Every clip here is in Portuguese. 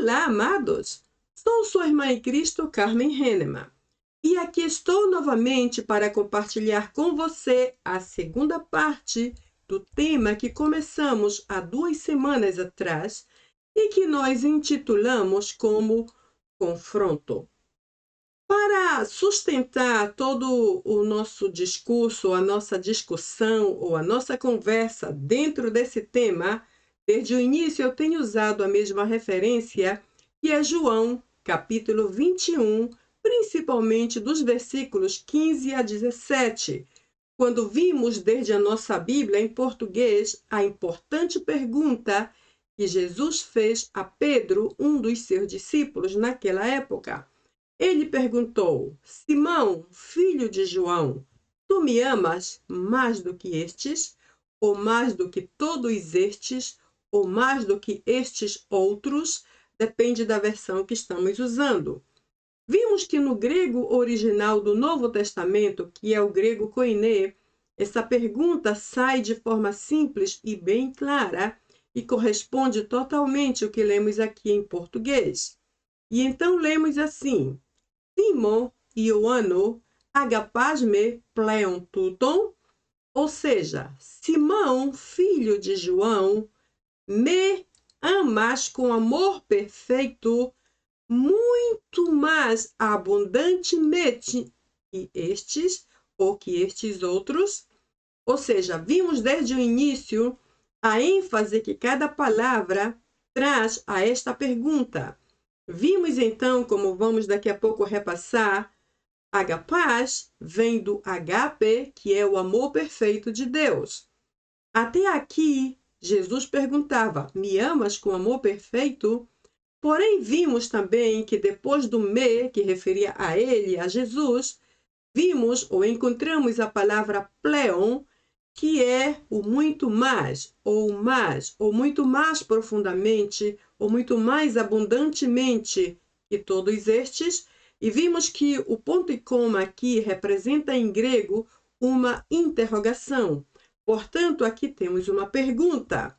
Olá, amados! Sou sua irmã em Cristo, Carmen Henneman. E aqui estou novamente para compartilhar com você a segunda parte do tema que começamos há 2 semanas atrás e que nós intitulamos como Confronto. Para sustentar todo o nosso discurso, a nossa discussão ou a nossa conversa dentro desse tema, desde o início eu tenho usado a mesma referência, que é João, capítulo 21, principalmente dos versículos 15 a 17, quando vimos desde a nossa Bíblia em português a importante pergunta que Jesus fez a Pedro, um dos seus discípulos naquela época. Ele perguntou: Simão, filho de João, tu me amas mais do que estes? Ou mais do que todos estes? Ou mais do que estes outros? Depende da versão que estamos usando. Vimos que no grego original do Novo Testamento, que é o grego koiné, essa pergunta sai de forma simples e bem clara e corresponde totalmente ao que lemos aqui em português. E então lemos assim: Simon Ioanno agapasme pleon tuton, ou seja, Simão, filho de João, me amas com amor perfeito, muito mais abundantemente que estes ou que estes outros. Ou seja, vimos desde o início a ênfase que cada palavra traz a esta pergunta. Vimos então, como vamos daqui a pouco repassar, agapaz vem do agape, que é o amor perfeito de Deus. Até aqui, Jesus perguntava: me amas com amor perfeito? Porém, vimos também que depois do me, que referia a ele, a Jesus, vimos ou encontramos a palavra pleon, que é o muito mais, ou muito mais profundamente, ou muito mais abundantemente que todos estes, e vimos que o ponto e coma aqui representa em grego uma interrogação. Portanto, aqui temos uma pergunta.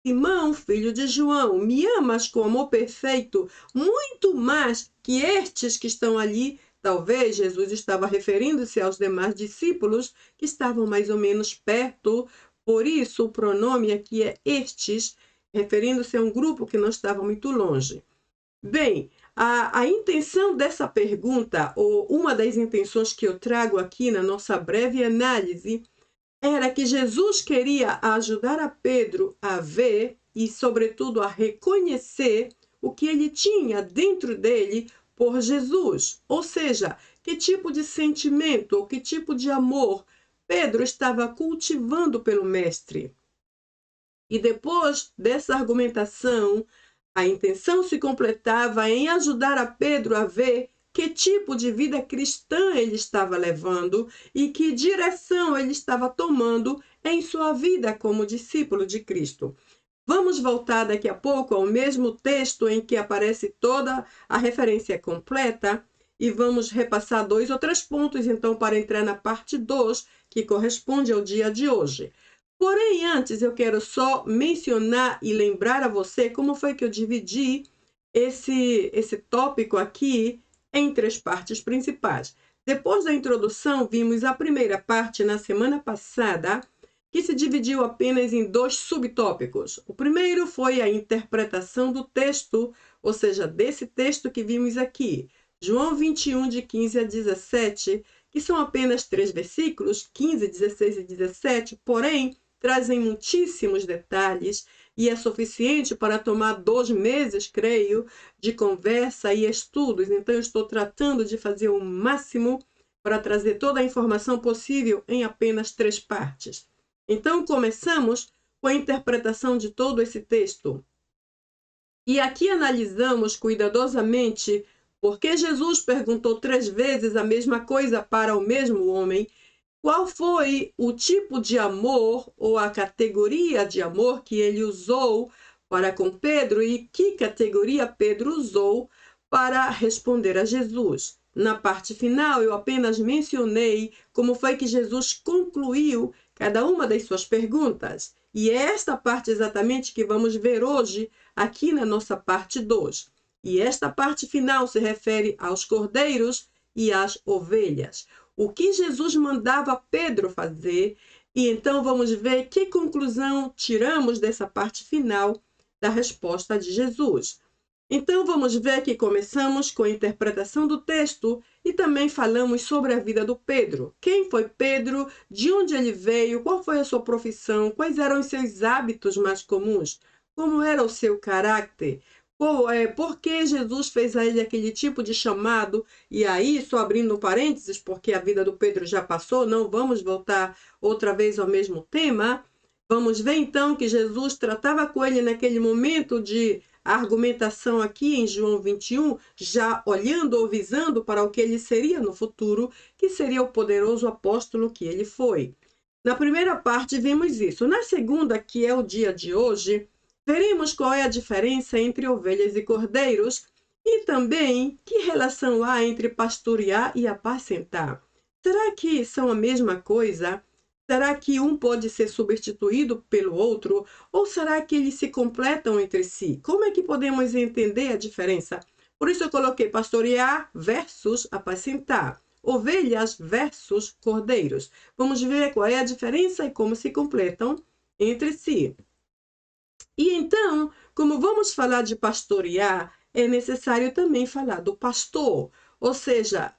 Simão, filho de João, me amas com amor perfeito, muito mais que estes que estão ali? Talvez Jesus estava referindo-se aos demais discípulos que estavam mais ou menos perto, por isso o pronome aqui é estes, referindo-se a um grupo que não estava muito longe. Bem, a intenção dessa pergunta, ou uma das intenções que eu trago aqui na nossa breve análise, era que Jesus queria ajudar a Pedro a ver e, sobretudo, a reconhecer o que ele tinha dentro dele por Jesus. Ou seja, que tipo de sentimento ou que tipo de amor Pedro estava cultivando pelo Mestre. E depois dessa argumentação, a intenção se completava em ajudar a Pedro a ver que tipo de vida cristã ele estava levando e que direção ele estava tomando em sua vida como discípulo de Cristo. Vamos voltar daqui a pouco ao mesmo texto em que aparece toda a referência completa e vamos repassar 2 ou 3 pontos, então, para entrar na parte 2, que corresponde ao dia de hoje. Porém, antes eu quero só mencionar e lembrar a você como foi que eu dividi esse tópico aqui em 3 partes principais. Depois da introdução, vimos a primeira parte na semana passada, que se dividiu apenas em 2 subtópicos. O primeiro foi a interpretação do texto, ou seja, desse texto que vimos aqui, João 21, de 15 a 17, que são apenas 3 versículos, 15, 16 e 17, porém, trazem muitíssimos detalhes e é suficiente para tomar 2 meses, creio, de conversa e estudos. Então, eu estou tratando de fazer o máximo para trazer toda a informação possível em apenas 3 partes. Então, começamos com a interpretação de todo esse texto. E aqui analisamos cuidadosamente por que Jesus perguntou 3 vezes a mesma coisa para o mesmo homem, qual foi o tipo de amor ou a categoria de amor que ele usou para com Pedro e que categoria Pedro usou para responder a Jesus. Na parte final, eu apenas mencionei como foi que Jesus concluiu cada uma das suas perguntas. E é esta parte exatamente que vamos ver hoje aqui na nossa parte 2. E esta parte final se refere aos cordeiros e às ovelhas. O que Jesus mandava Pedro fazer, e então vamos ver que conclusão tiramos dessa parte final da resposta de Jesus. Então vamos ver que começamos com a interpretação do texto e também falamos sobre a vida do Pedro. Quem foi Pedro? De onde ele veio? Qual foi a sua profissão? Quais eram os seus hábitos mais comuns? Como era o seu caráter? Por que Jesus fez a ele aquele tipo de chamado? E aí, só abrindo parênteses, porque a vida do Pedro já passou, não vamos voltar outra vez ao mesmo tema. Vamos ver então que Jesus tratava com ele naquele momento de argumentação aqui em João 21, já olhando ou visando para o que ele seria no futuro, que seria o poderoso apóstolo que ele foi. Na primeira parte vimos isso. Na segunda, que é o dia de hoje, veremos qual é a diferença entre ovelhas e cordeiros e também que relação há entre pastorear e apacentar. Será que são a mesma coisa? Será que um pode ser substituído pelo outro? Ou será que eles se completam entre si? Como é que podemos entender a diferença? Por isso eu coloquei pastorear versus apacentar. Ovelhas versus cordeiros. Vamos ver qual é a diferença e como se completam entre si. E então, como vamos falar de pastorear, é necessário também falar do pastor. Ou seja,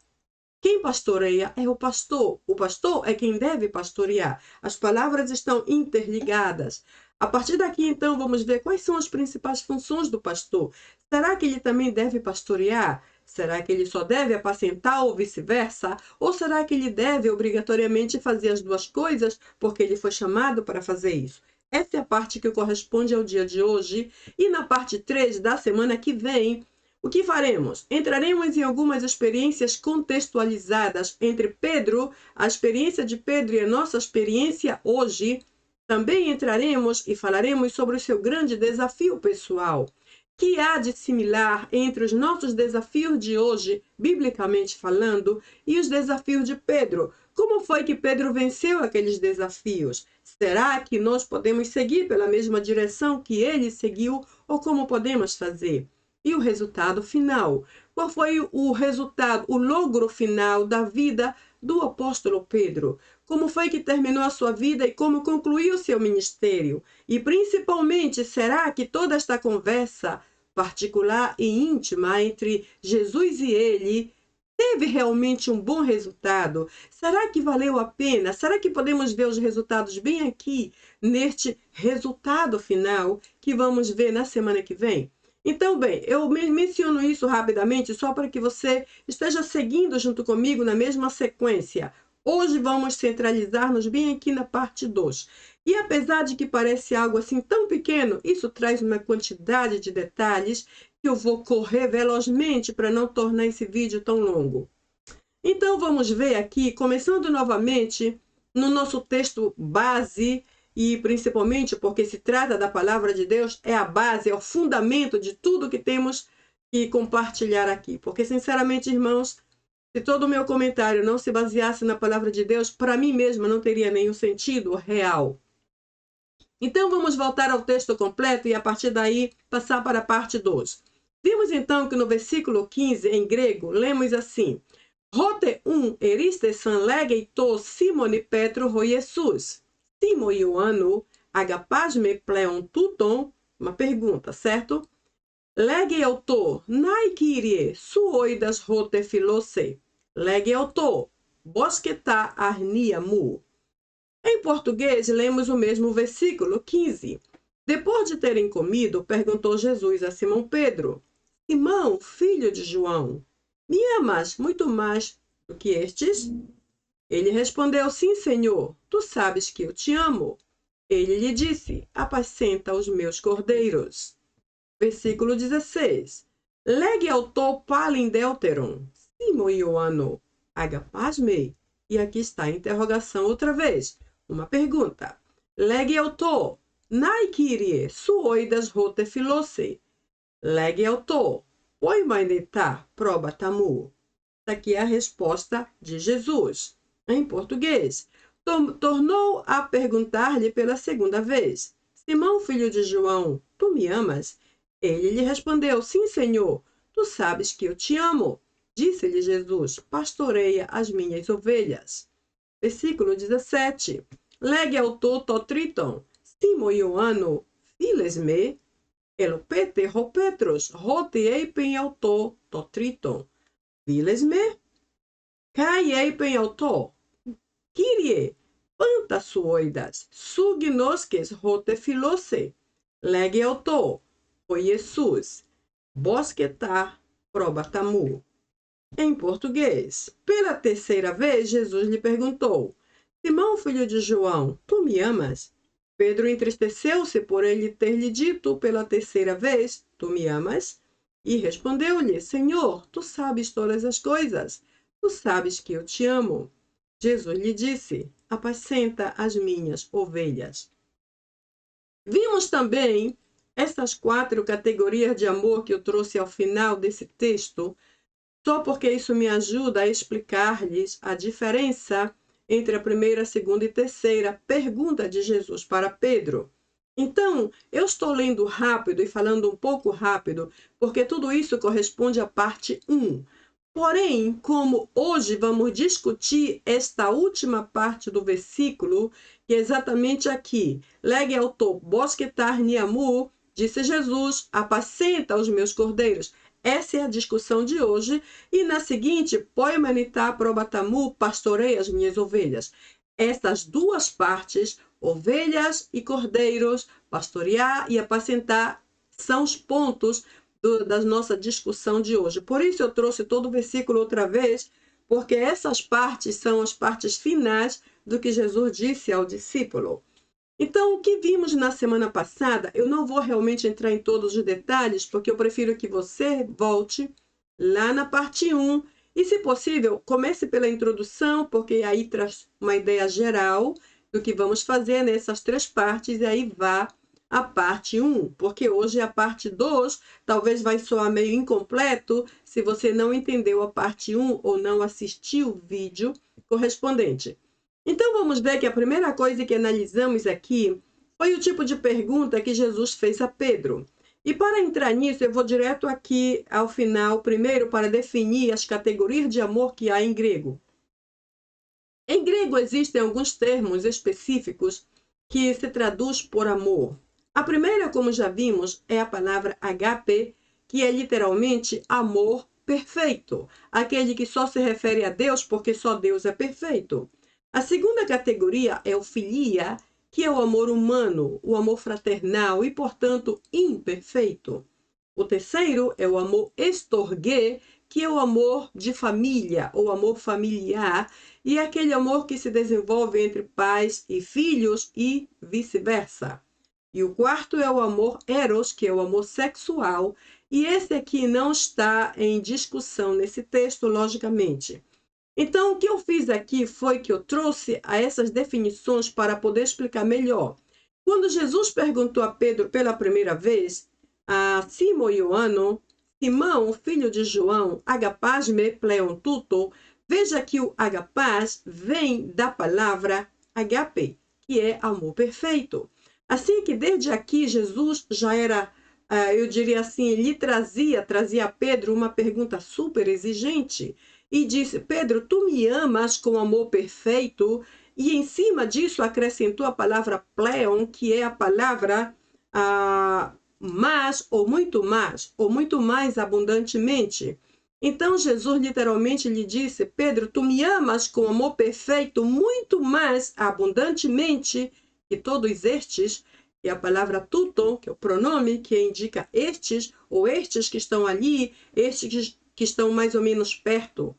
quem pastoreia é o pastor. O pastor é quem deve pastorear. As palavras estão interligadas. A partir daqui, então, vamos ver quais são as principais funções do pastor. Será que ele também deve pastorear? Será que ele só deve apacentar ou vice-versa? Ou será que ele deve obrigatoriamente fazer as duas coisas porque ele foi chamado para fazer isso? Essa é a parte que corresponde ao dia de hoje. E na parte 3 da semana que vem, o que faremos? Entraremos em algumas experiências contextualizadas entre Pedro, a experiência de Pedro e a nossa experiência hoje. Também entraremos e falaremos sobre o seu grande desafio pessoal. Que há de similar entre os nossos desafios de hoje, biblicamente falando, e os desafios de Pedro? Como foi que Pedro venceu aqueles desafios? Será que nós podemos seguir pela mesma direção que ele seguiu ou como podemos fazer? E o resultado final? Qual foi o resultado, o logro final da vida do apóstolo Pedro? Como foi que terminou a sua vida e como concluiu seu ministério? E principalmente, será que toda esta conversa particular e íntima entre Jesus e ele teve realmente um bom resultado? Será que valeu a pena? Será que podemos ver os resultados bem aqui, neste resultado final que vamos ver na semana que vem? Então, bem, eu menciono isso rapidamente só para que você esteja seguindo junto comigo na mesma sequência. Hoje vamos centralizar-nos bem aqui na parte 2. E apesar de que parece algo assim tão pequeno, isso traz uma quantidade de detalhes que eu vou correr velozmente para não tornar esse vídeo tão longo. Então vamos ver aqui, começando novamente no nosso texto base, e principalmente porque se trata da palavra de Deus, é a base, é o fundamento de tudo que temos que compartilhar aqui. Porque, sinceramente, irmãos, se todo o meu comentário não se baseasse na palavra de Deus, para mim mesma não teria nenhum sentido real. Então, vamos voltar ao texto completo e, a partir daí, passar para a parte 2. Vimos, então, que no versículo 15, em grego, lemos assim: Rote eristesan legeitos Simone Petro ho Jesus. Simo Ioanno, agapasme pleon tuton, uma pergunta, certo? Lege autor, nai kyrie, suoidas rote filose. Lege autor, bosqueta arnia mu. Em português, lemos o mesmo versículo 15. Depois de terem comido, perguntou Jesus a Simão Pedro: Simão, filho de João, me amas muito mais do que estes? Ele respondeu: Sim, Senhor, tu sabes que eu te amo. Ele lhe disse: Apacenta os meus cordeiros. Versículo 16. Lege autor palindelteron, Simo Ioanno, agapasmei. E aqui está a interrogação outra vez. Uma pergunta. Lege autor, nai kyrie, suoidas rote filose. Lege autor, poimainetá proba tamu. Aqui é a resposta de Jesus. Em português, tornou a perguntar-lhe pela segunda vez: Simão, filho de João, tu me amas? Ele lhe respondeu: Sim, Senhor, tu sabes que eu te amo. Disse-lhe Jesus, pastoreia as minhas ovelhas. Versículo 17. Lege auto totriton, Simo Ioanno, files me, elopete ho Petros, rote eipen auto totriton, files me, kai eipen auto, Kyrie, pantasuoidas, sugnoskes rote filose, lege auto, o Jesus, bosquetar probatamu. Em português, pela terceira vez, Jesus lhe perguntou, Simão, filho de João, tu me amas? Pedro entristeceu-se por ele ter lhe dito pela terceira vez, tu me amas? E respondeu-lhe, Senhor, tu sabes todas as coisas, tu sabes que eu te amo. Jesus lhe disse, apacenta as minhas ovelhas. Vimos também essas 4 categorias de amor que eu trouxe ao final desse texto, só porque isso me ajuda a explicar-lhes a diferença entre a primeira, segunda e terceira pergunta de Jesus para Pedro. Então, eu estou lendo rápido e falando um pouco rápido, porque tudo isso corresponde à parte 1. Porém, como hoje vamos discutir esta última parte do versículo, que é exatamente aqui, lege auto bosquetar niamu, disse Jesus, apacenta os meus cordeiros. Essa é a discussão de hoje. E na seguinte, poimanitá probatamu, pastorei as minhas ovelhas. Essas duas partes, ovelhas e cordeiros, pastorear e apacentar, são os pontos da nossa discussão de hoje. Por isso eu trouxe todo o versículo outra vez, porque essas partes são as partes finais do que Jesus disse ao discípulo. Então, o que vimos na semana passada, eu não vou realmente entrar em todos os detalhes, porque eu prefiro que você volte lá na parte 1 e, se possível, comece pela introdução, porque aí traz uma ideia geral do que vamos fazer nessas 3 partes, e aí vá a parte 1, porque hoje a parte 2 talvez vai soar meio incompleto se você não entendeu a parte 1 ou não assistiu o vídeo correspondente. Então, vamos ver que a primeira coisa que analisamos aqui foi o tipo de pergunta que Jesus fez a Pedro. E para entrar nisso, eu vou direto aqui ao final, primeiro, para definir as categorias de amor que há em grego. Em grego, existem alguns termos específicos que se traduz por amor. A primeira, como já vimos, é a palavra agape, que é literalmente amor perfeito, aquele que só se refere a Deus porque só Deus é perfeito. A segunda categoria é o filia, que é o amor humano, o amor fraternal e, portanto, imperfeito. O terceiro é o amor estorguê, que é o amor de família, ou amor familiar, e é aquele amor que se desenvolve entre pais e filhos e vice-versa. E o quarto é o amor eros, que é o amor sexual, e esse aqui não está em discussão nesse texto, logicamente. Então, o que eu fiz aqui foi que eu trouxe a essas definições para poder explicar melhor. Quando Jesus perguntou a Pedro pela primeira vez, a Simo Ioanno, Simão, filho de João, agapás me pleon tuto, veja que o agapás vem da palavra agape, que é amor perfeito. Assim que desde aqui Jesus já era, eu diria assim, ele trazia a Pedro uma pergunta super exigente. E disse, Pedro, tu me amas com amor perfeito? E em cima disso acrescentou a palavra pleon, que é a palavra mais ou muito mais abundantemente. Então Jesus literalmente lhe disse, Pedro, tu me amas com amor perfeito muito mais abundantemente que todos estes, que é a palavra tuton, que é o pronome que indica estes, ou estes que estão ali, estes que estão mais ou menos perto,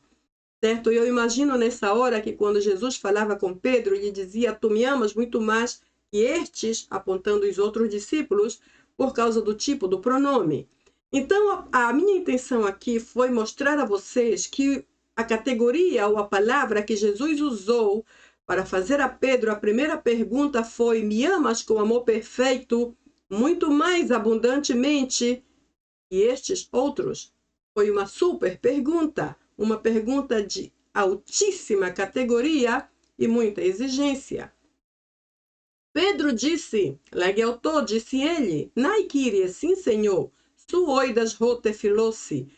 certo? E eu imagino nessa hora que quando Jesus falava com Pedro, ele dizia, tu me amas muito mais que estes, apontando os outros discípulos, por causa do tipo do pronome. Então, a minha intenção aqui foi mostrar a vocês que a categoria ou a palavra que Jesus usou para fazer a Pedro a primeira pergunta foi, me amas com amor perfeito, muito mais abundantemente que estes outros? Foi uma super pergunta, uma pergunta de altíssima categoria e muita exigência. Pedro disse, disse ele, Nai Kyrie, sim senhor, suoidas rote filose,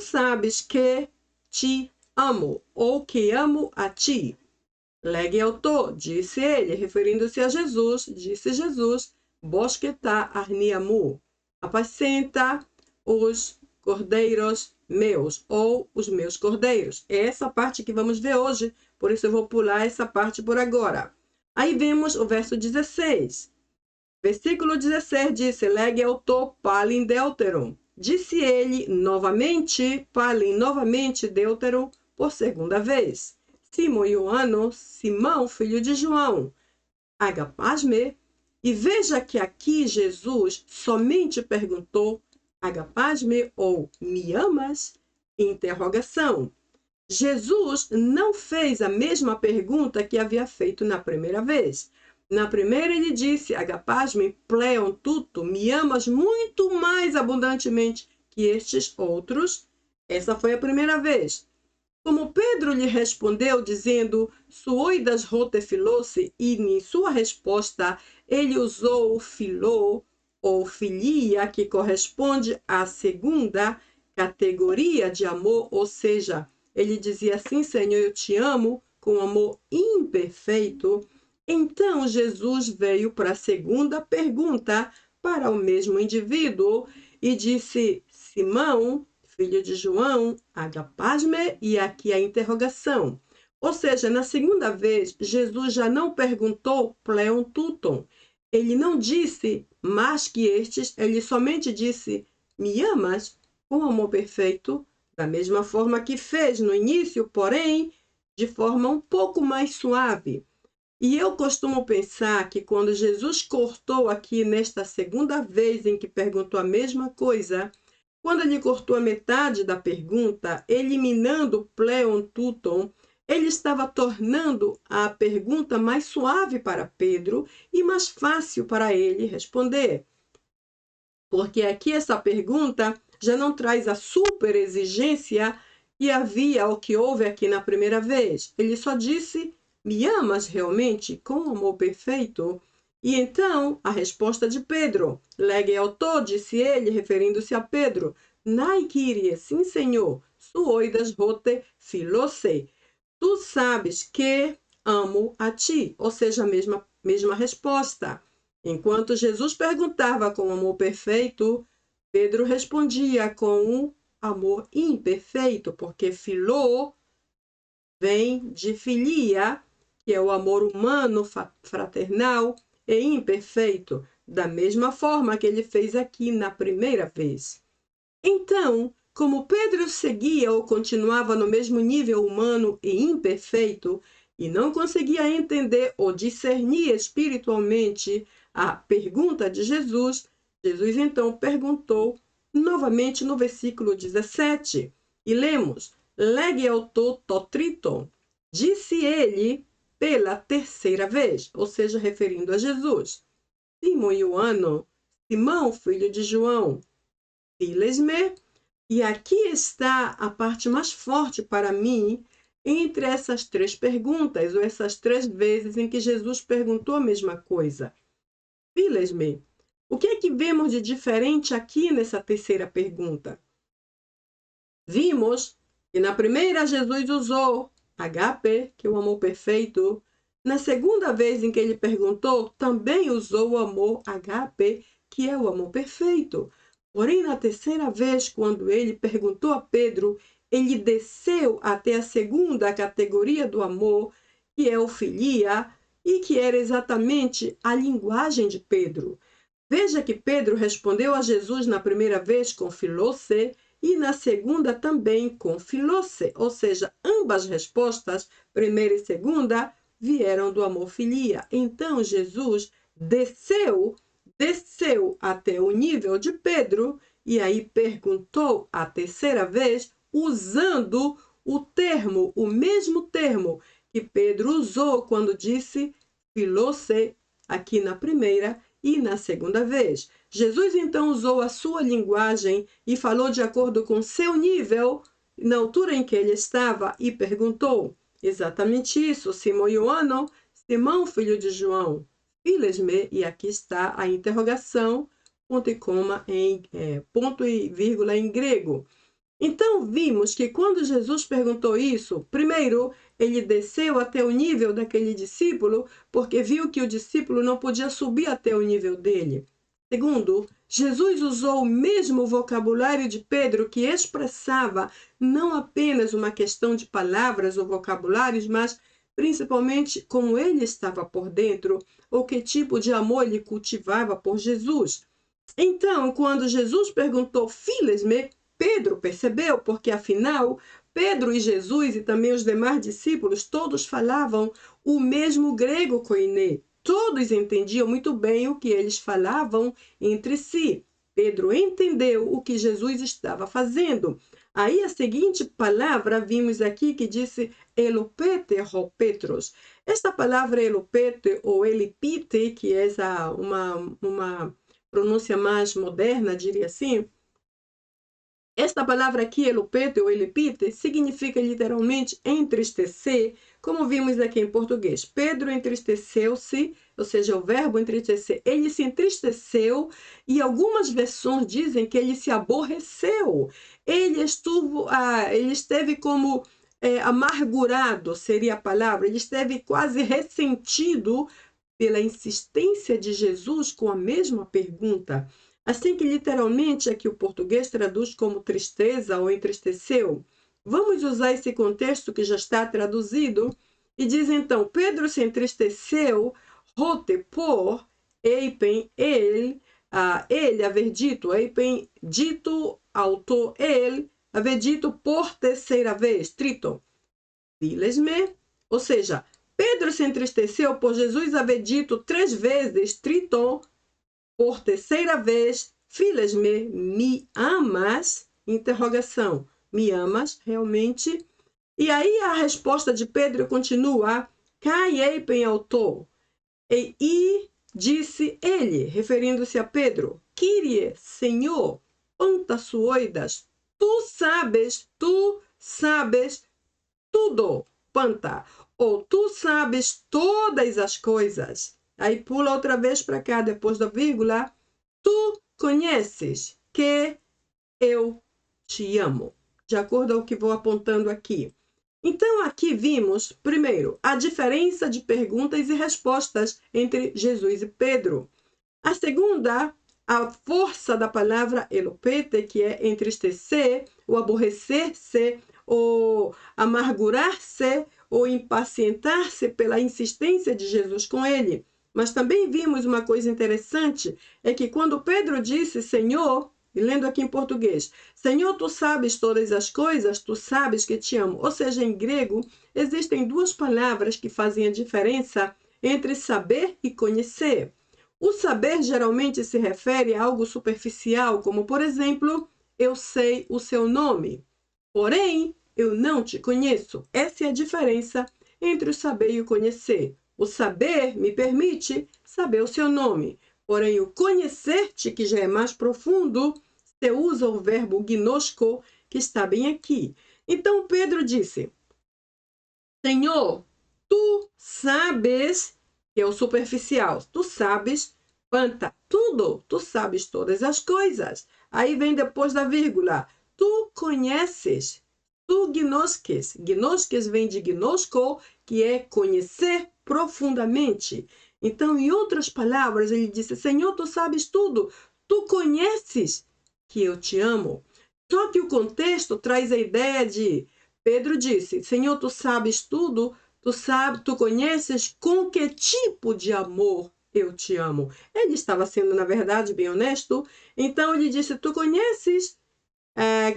sabes que te amo, ou que amo a ti. Lege autor, disse ele, referindo-se a Jesus, disse Jesus, bosquetá arniamu, apacenta os cordeiros meus, ou os meus cordeiros. É essa parte que vamos ver hoje, por isso eu vou pular essa parte por agora. Aí vemos o verso 16. Versículo 16 disse, lege autor palin deuterum. Disse ele novamente, palin novamente deuterum, por segunda vez. Simão Ioano, Simão, filho de João, agapasme. E veja que aqui Jesus somente perguntou, agapasme ou me amas? Interrogação. Jesus não fez a mesma pergunta que havia feito na primeira vez. Na primeira ele disse, agapasme pleon tuto, me amas muito mais abundantemente que estes outros? Essa foi a primeira vez. Como Pedro lhe respondeu, dizendo, suoidas rote filose, e em sua resposta ele usou o filô ou filia, que corresponde à segunda categoria de amor, ou seja, ele dizia assim, Senhor, eu te amo, com amor imperfeito. Então Jesus veio para a segunda pergunta para o mesmo indivíduo e disse, Simão, filho de João, agapasme, e aqui a interrogação. Ou seja, na segunda vez, Jesus já não perguntou pleon tuton. Ele não disse mais que estes, ele somente disse, me amas? Com amor perfeito, da mesma forma que fez no início, porém, de forma um pouco mais suave. E eu costumo pensar que quando Jesus cortou aqui nesta segunda vez em que perguntou a mesma coisa, quando ele cortou a metade da pergunta, eliminando pleon tuton, ele estava tornando a pergunta mais suave para Pedro e mais fácil para ele responder. Porque aqui essa pergunta já não traz a super exigência que havia ou que houve aqui na primeira vez. Ele só disse, me amas realmente com amor perfeito? E então, a resposta de Pedro, lege autor, disse ele, referindo-se a Pedro, nai Kyrie, sim senhor, suoidas rote filose, tu sabes que amo a ti, ou seja, a mesma resposta. Enquanto Jesus perguntava com amor perfeito, Pedro respondia com um amor imperfeito, porque filô vem de filia, que é o amor humano, fraternal e imperfeito, da mesma forma que ele fez aqui na primeira vez. Então, como Pedro seguia ou continuava no mesmo nível humano e imperfeito, e não conseguia entender ou discernir espiritualmente a pergunta de Jesus, Jesus então perguntou novamente no versículo 17, e lemos, lege auto totriton, disse ele pela terceira vez, ou seja, referindo a Jesus. Simão Ioano, Simão, filho de João, files-me. E aqui está a parte mais forte para mim entre essas três perguntas, ou essas três vezes em que Jesus perguntou a mesma coisa. Files-me. O que é que vemos de diferente aqui nessa terceira pergunta? Vimos que na primeira Jesus usou agape, que é o amor perfeito. Na segunda vez em que ele perguntou, também usou o amor agape, que é o amor perfeito. Porém, na terceira vez, quando ele perguntou a Pedro, ele desceu até a segunda categoria do amor, que é o filia, e que era exatamente a linguagem de Pedro. Veja que Pedro respondeu a Jesus na primeira vez com filose e na segunda também com filose, ou seja, ambas respostas, primeira e segunda, vieram do amor filia. Então Jesus desceu até o nível de Pedro e aí perguntou a terceira vez usando o mesmo termo que Pedro usou quando disse filose aqui na primeira e na segunda vez. Jesus então usou a sua linguagem e falou de acordo com seu nível, na altura em que ele estava, e perguntou exatamente isso, Simão Ioano, Simão, filho de João, files-me, e aqui está a interrogação, ponto e vírgula em grego. Então, vimos que quando Jesus perguntou isso, primeiro, ele desceu até o nível daquele discípulo, porque viu que o discípulo não podia subir até o nível dele. Segundo, Jesus usou o mesmo vocabulário de Pedro, que expressava não apenas uma questão de palavras ou vocabulários, mas principalmente como ele estava por dentro, ou que tipo de amor ele cultivava por Jesus. Então, quando Jesus perguntou, files-me, Pedro percebeu, porque afinal, Pedro e Jesus e também os demais discípulos, todos falavam o mesmo grego koiné. Todos entendiam muito bem o que eles falavam entre si. Pedro entendeu o que Jesus estava fazendo. Aí a seguinte palavra vimos aqui que disse elopete ho Petros. Esta palavra elopete ou elipite, que é uma pronúncia mais moderna, diria assim. Esta palavra aqui, elopete ou elipite, significa literalmente entristecer, como vimos aqui em português. Pedro entristeceu-se, ou seja, o verbo entristecer, ele se entristeceu e algumas versões dizem que ele se aborreceu. Ele esteve como amargurado, seria a palavra, ele esteve quase ressentido pela insistência de Jesus com a mesma pergunta. Assim que literalmente aqui o português traduz como tristeza ou entristeceu. Vamos usar esse contexto que já está traduzido e diz então, Pedro se entristeceu, rote por, eipen ele haver dito, eipen dito, autor ele, haver dito por terceira vez, trito, files-me, ou seja, Pedro se entristeceu por Jesus haver dito 3 vezes, triton, por terceira vez, files-me, me amas? Interrogação. Me amas realmente? E aí a resposta de Pedro continua, kai eipen autor. E disse ele, referindo-se a Pedro, Kyrie, Senhor, panta suoidas, tu sabes tudo, panta, ou tu sabes todas as coisas. Aí pula outra vez para cá, depois da vírgula, tu conheces que eu te amo. De acordo ao que vou apontando aqui. Então, aqui vimos, primeiro, a diferença de perguntas e respostas entre Jesus e Pedro. A segunda, a força da palavra elopete, que é entristecer, ou aborrecer-se, ou amargurar-se, ou impacientar-se pela insistência de Jesus com ele. Mas também vimos uma coisa interessante, é que quando Pedro disse, Senhor, e lendo aqui em português, Senhor, tu sabes todas as coisas, tu sabes que te amo. Ou seja, em grego, existem duas palavras que fazem a diferença entre saber e conhecer. O saber geralmente se refere a algo superficial, como, por exemplo, eu sei o seu nome. Porém, eu não te conheço. Essa é a diferença entre o saber e o conhecer. O saber me permite saber o seu nome. Porém, o conhecer-te, que já é mais profundo, você usa o verbo gnosko, que está bem aqui. Então, Pedro disse, Senhor, tu sabes, que é o superficial, tu sabes, panta, tudo, tu sabes todas as coisas. Aí vem depois da vírgula, tu conheces, tu gnosques. Gnosques vem de gnosko, que é conhecer profundamente. Então, em outras palavras, ele disse, Senhor, tu sabes tudo, tu conheces que eu te amo. Só que o contexto traz a ideia de, Pedro disse, Senhor, tu sabes tudo, tu conheces com que tipo de amor eu te amo. Ele estava sendo, na verdade, bem honesto. Então, ele disse, tu conheces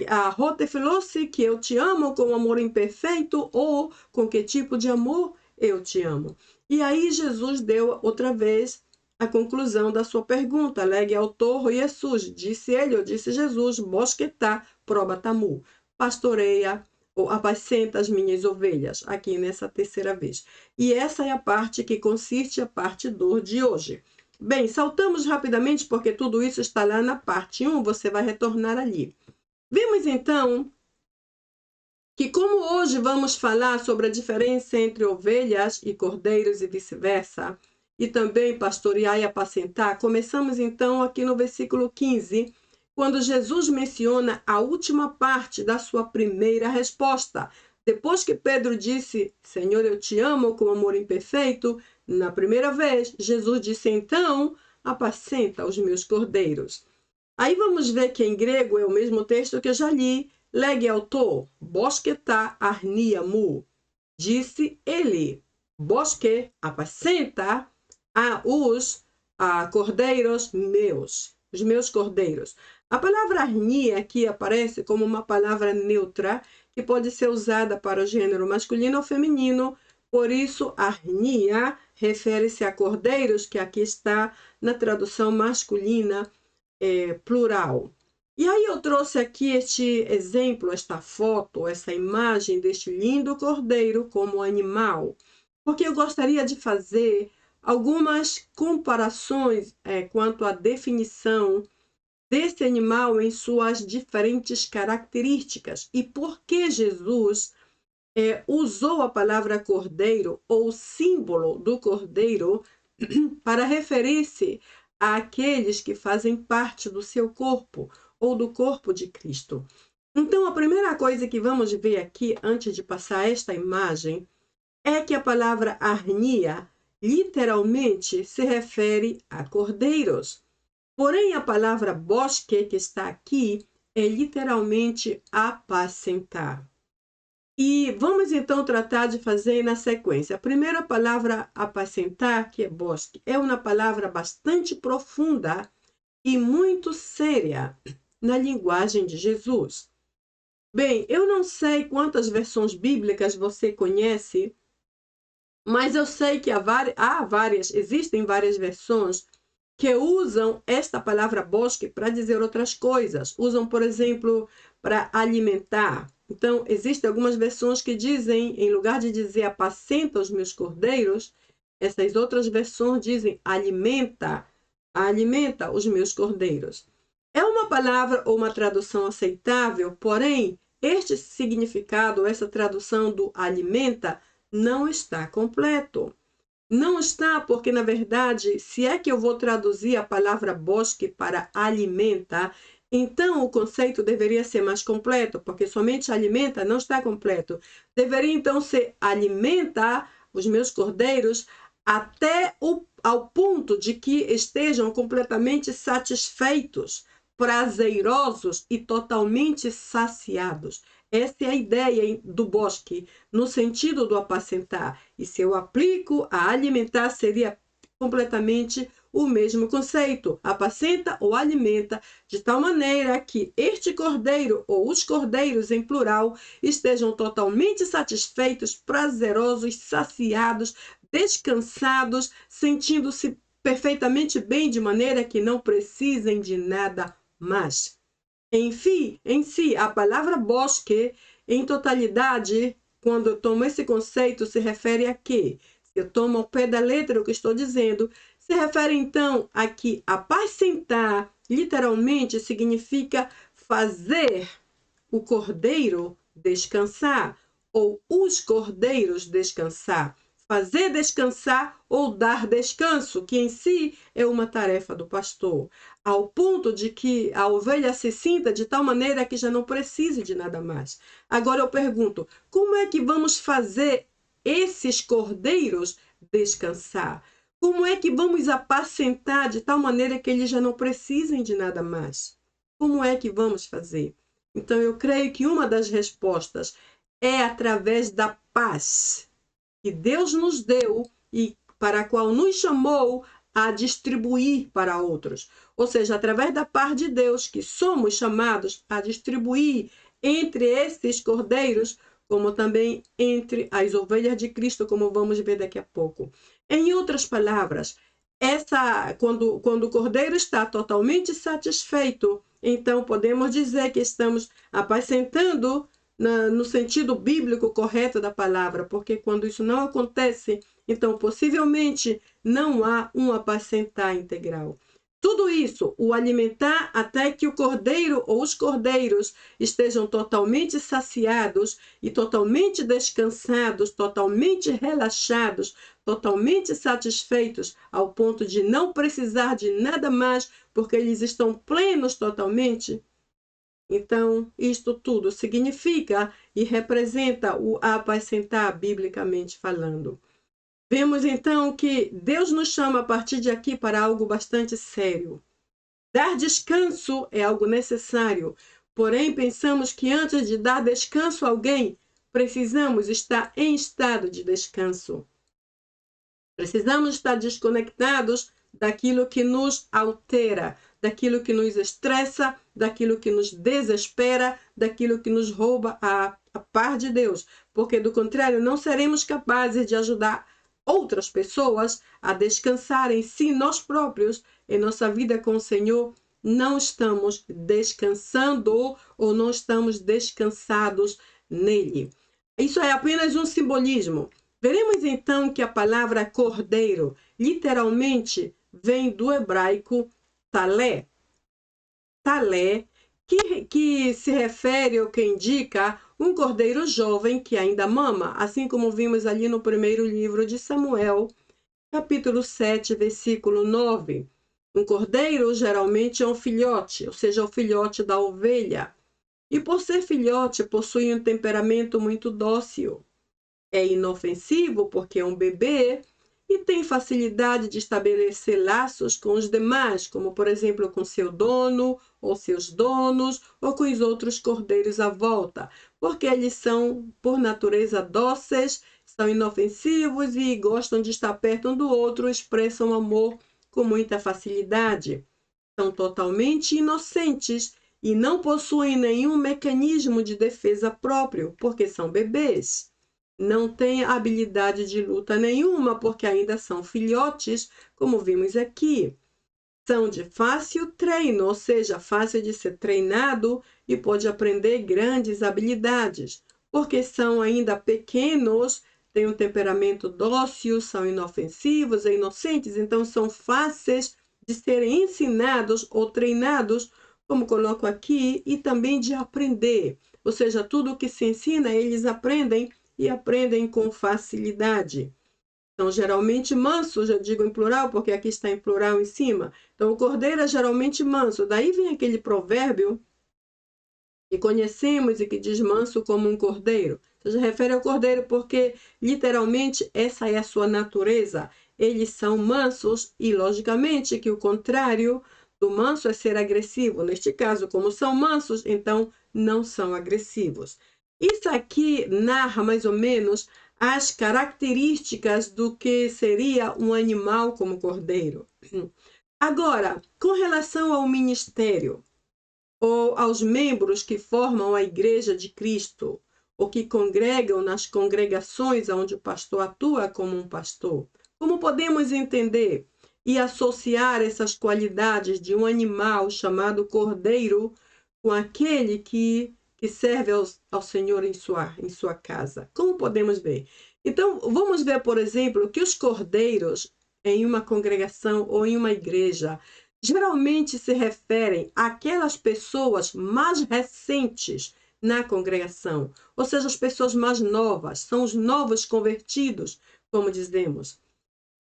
a rotefilosse, que eu te amo com amor imperfeito, ou com que tipo de amor eu te amo. E aí Jesus deu outra vez a conclusão da sua pergunta. Legue autor Jesus, disse ele, ou disse Jesus, bosquetá probatamu, pastoreia ou apacenta as minhas ovelhas, aqui nessa terceira vez. E essa é a parte que consiste a parte 2 de hoje. Bem, saltamos rapidamente, porque tudo isso está lá na parte 1, você vai retornar ali. Vimos então que, como hoje vamos falar sobre a diferença entre ovelhas e cordeiros e vice-versa, e também pastorear e apacentar, começamos então aqui no versículo 15, quando Jesus menciona a última parte da sua primeira resposta. Depois que Pedro disse, Senhor, eu te amo com amor imperfeito, na primeira vez, Jesus disse, então, apacenta os meus cordeiros. Aí vamos ver que em grego é o mesmo texto que eu já li. Lege autor, bosketa arnia mu. Disse ele, bosque, apacenta os cordeiros meus, os meus cordeiros. A palavra arnia aqui aparece como uma palavra neutra que pode ser usada para o gênero masculino ou feminino. Por isso, arnia refere-se a cordeiros, que aqui está na tradução masculina plural. E aí eu trouxe aqui este exemplo, esta foto, essa imagem deste lindo cordeiro como animal, porque eu gostaria de fazer algumas comparações quanto à definição desse animal em suas diferentes características e por que Jesus usou a palavra cordeiro ou símbolo do cordeiro para referir-se àqueles que fazem parte do seu corpo ou do corpo de Cristo. Então, a primeira coisa que vamos ver aqui, antes de passar esta imagem, é que a palavra arnia literalmente se refere a cordeiros. Porém, a palavra bosque, que está aqui, é literalmente apacentar. E vamos então tratar de fazer na sequência. A primeira palavra apacentar, que é bosque, é uma palavra bastante profunda e muito séria na linguagem de Jesus. Bem, eu não sei quantas versões bíblicas você conhece, mas eu sei que existem várias versões que usam esta palavra bosque para dizer outras coisas. Usam, por exemplo, para alimentar. Então, existem algumas versões que dizem, em lugar de dizer apacenta os meus cordeiros, essas outras versões dizem alimenta os meus cordeiros. É uma palavra ou uma tradução aceitável, porém, este significado, essa tradução do alimenta, não está completo. Não está porque, na verdade, se é que eu vou traduzir a palavra bosque para alimenta, então o conceito deveria ser mais completo, porque somente alimenta não está completo. Deveria então ser alimenta os meus cordeiros ao ponto de que estejam completamente satisfeitos, prazerosos e totalmente saciados. Essa é a ideia do bosque, no sentido do apacentar. E se eu aplico a alimentar, seria completamente o mesmo conceito. Apacenta ou alimenta, de tal maneira que este cordeiro, ou os cordeiros em plural, estejam totalmente satisfeitos, prazerosos, saciados, descansados, sentindo-se perfeitamente bem, de maneira que não precisem de nada mais. Enfim, em si, a palavra bosque, em totalidade, quando eu tomo esse conceito, se refere a quê? Se eu tomo ao pé da letra o que estou dizendo, se refere então a que apacentar, literalmente, significa fazer o cordeiro descansar, ou os cordeiros descansar. Fazer descansar ou dar descanso, que em si é uma tarefa do pastor, ao ponto de que a ovelha se sinta de tal maneira que já não precise de nada mais. Agora eu pergunto, como é que vamos fazer esses cordeiros descansar? Como é que vamos apacentar de tal maneira que eles já não precisem de nada mais? Como é que vamos fazer? Então eu creio que uma das respostas é através da paz que Deus nos deu e para a qual nos chamou a distribuir para outros. Ou seja, através da paz de Deus que somos chamados a distribuir entre esses cordeiros, como também entre as ovelhas de Cristo, como vamos ver daqui a pouco. Em outras palavras, quando o cordeiro está totalmente satisfeito, então podemos dizer que estamos apacentando no sentido bíblico correto da palavra, porque quando isso não acontece, então possivelmente não há um apacentar integral. Tudo isso, o alimentar até que o cordeiro ou os cordeiros estejam totalmente saciados e totalmente descansados, totalmente relaxados, totalmente satisfeitos, ao ponto de não precisar de nada mais, porque eles estão plenos totalmente. Então, isto tudo significa e representa o apacentar, biblicamente falando. Vemos então que Deus nos chama a partir de aqui para algo bastante sério. Dar descanso é algo necessário, porém pensamos que antes de dar descanso a alguém, precisamos estar em estado de descanso. Precisamos estar desconectados daquilo que nos altera, daquilo que nos estressa, daquilo que nos desespera, daquilo que nos rouba a paz de Deus, porque do contrário não seremos capazes de ajudar outras pessoas a descansarem se nós próprios, em nossa vida com o Senhor, não estamos descansando ou não estamos descansados nele. Isso é apenas um simbolismo. Veremos então que a palavra cordeiro literalmente vem do hebraico talé. Talé, que se refere ou que indica um cordeiro jovem que ainda mama, assim como vimos ali no primeiro livro de Samuel, capítulo 7, versículo 9. Um cordeiro geralmente é um filhote, ou seja, o filhote da ovelha. E por ser filhote, possui um temperamento muito dócil. É inofensivo porque é um bebê e tem facilidade de estabelecer laços com os demais, como por exemplo com seu dono ou seus donos ou com os outros cordeiros à volta, porque eles são por natureza dóceis, são inofensivos e gostam de estar perto um do outro, expressam amor com muita facilidade. São totalmente inocentes e não possuem nenhum mecanismo de defesa próprio, porque são bebês. Não têm habilidade de luta nenhuma, porque ainda são filhotes, como vimos aqui. São de fácil treino, ou seja, fácil de ser treinado e pode aprender grandes habilidades, porque são ainda pequenos, têm um temperamento dócil, são inofensivos e inocentes, então são fáceis de serem ensinados ou treinados, como coloco aqui, e também de aprender. Ou seja, tudo o que se ensina, eles aprendem e aprendem com facilidade. Então, geralmente mansos, eu digo em plural, porque aqui está em plural em cima. Então, o cordeiro é geralmente manso. Daí vem aquele provérbio que conhecemos e que diz manso como um cordeiro. Se refere ao cordeiro porque, literalmente, essa é a sua natureza. Eles são mansos e, logicamente, que o contrário do manso é ser agressivo. Neste caso, como são mansos, então não são agressivos. Isso aqui narra mais ou menos as características do que seria um animal como cordeiro. Agora, com relação ao ministério, ou aos membros que formam a Igreja de Cristo, ou que congregam nas congregações onde o pastor atua como um pastor, como podemos entender e associar essas qualidades de um animal chamado cordeiro com aquele que serve ao Senhor em sua casa? Como podemos ver? Então, vamos ver, por exemplo, que os cordeiros em uma congregação ou em uma igreja geralmente se referem àquelas pessoas mais recentes na congregação, ou seja, as pessoas mais novas, são os novos convertidos, como dizemos.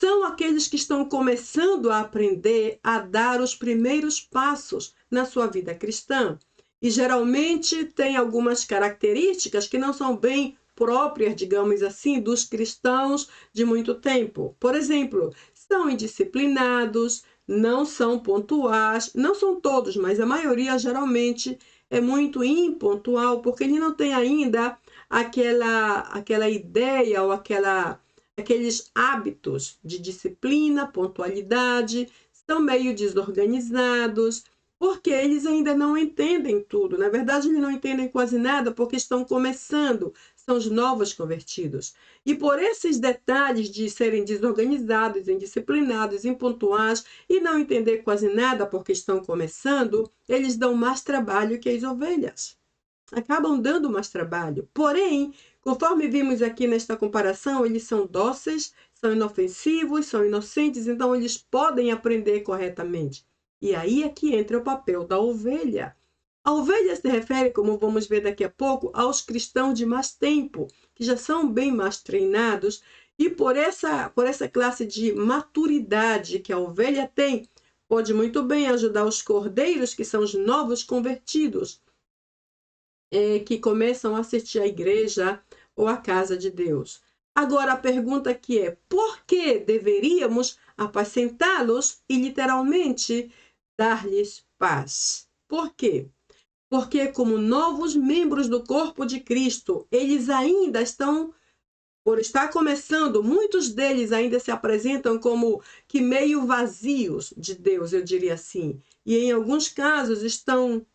São aqueles que estão começando a aprender a dar os primeiros passos na sua vida cristã. E geralmente tem algumas características que não são bem próprias, digamos assim, dos cristãos de muito tempo. Por exemplo, são indisciplinados, não são pontuais, não são todos, mas a maioria geralmente é muito impontual, porque ele não tem ainda aquela ideia ou aqueles hábitos de disciplina, pontualidade, são meio desorganizados, porque eles ainda não entendem tudo. Na verdade, eles não entendem quase nada porque estão começando, são os novos convertidos. E por esses detalhes de serem desorganizados, indisciplinados, impontuais e não entender quase nada porque estão começando, eles dão mais trabalho que as ovelhas. Acabam dando mais trabalho. Porém, conforme vimos aqui nesta comparação, eles são dóceis, são inofensivos, são inocentes, então eles podem aprender corretamente. E aí é que entra o papel da ovelha. A ovelha se refere, como vamos ver daqui a pouco, aos cristãos de mais tempo, que já são bem mais treinados, e por essa classe de maturidade que a ovelha tem, pode muito bem ajudar os cordeiros, que são os novos convertidos, que começam a assistir à igreja ou à casa de Deus. Agora, a pergunta que é, por que deveríamos apacentá-los e, literalmente, dar-lhes paz? Por quê? Porque, como novos membros do corpo de Cristo, eles ainda estão, por estar começando, muitos deles ainda se apresentam como que meio vazios de Deus, eu diria assim. E em alguns casos estão,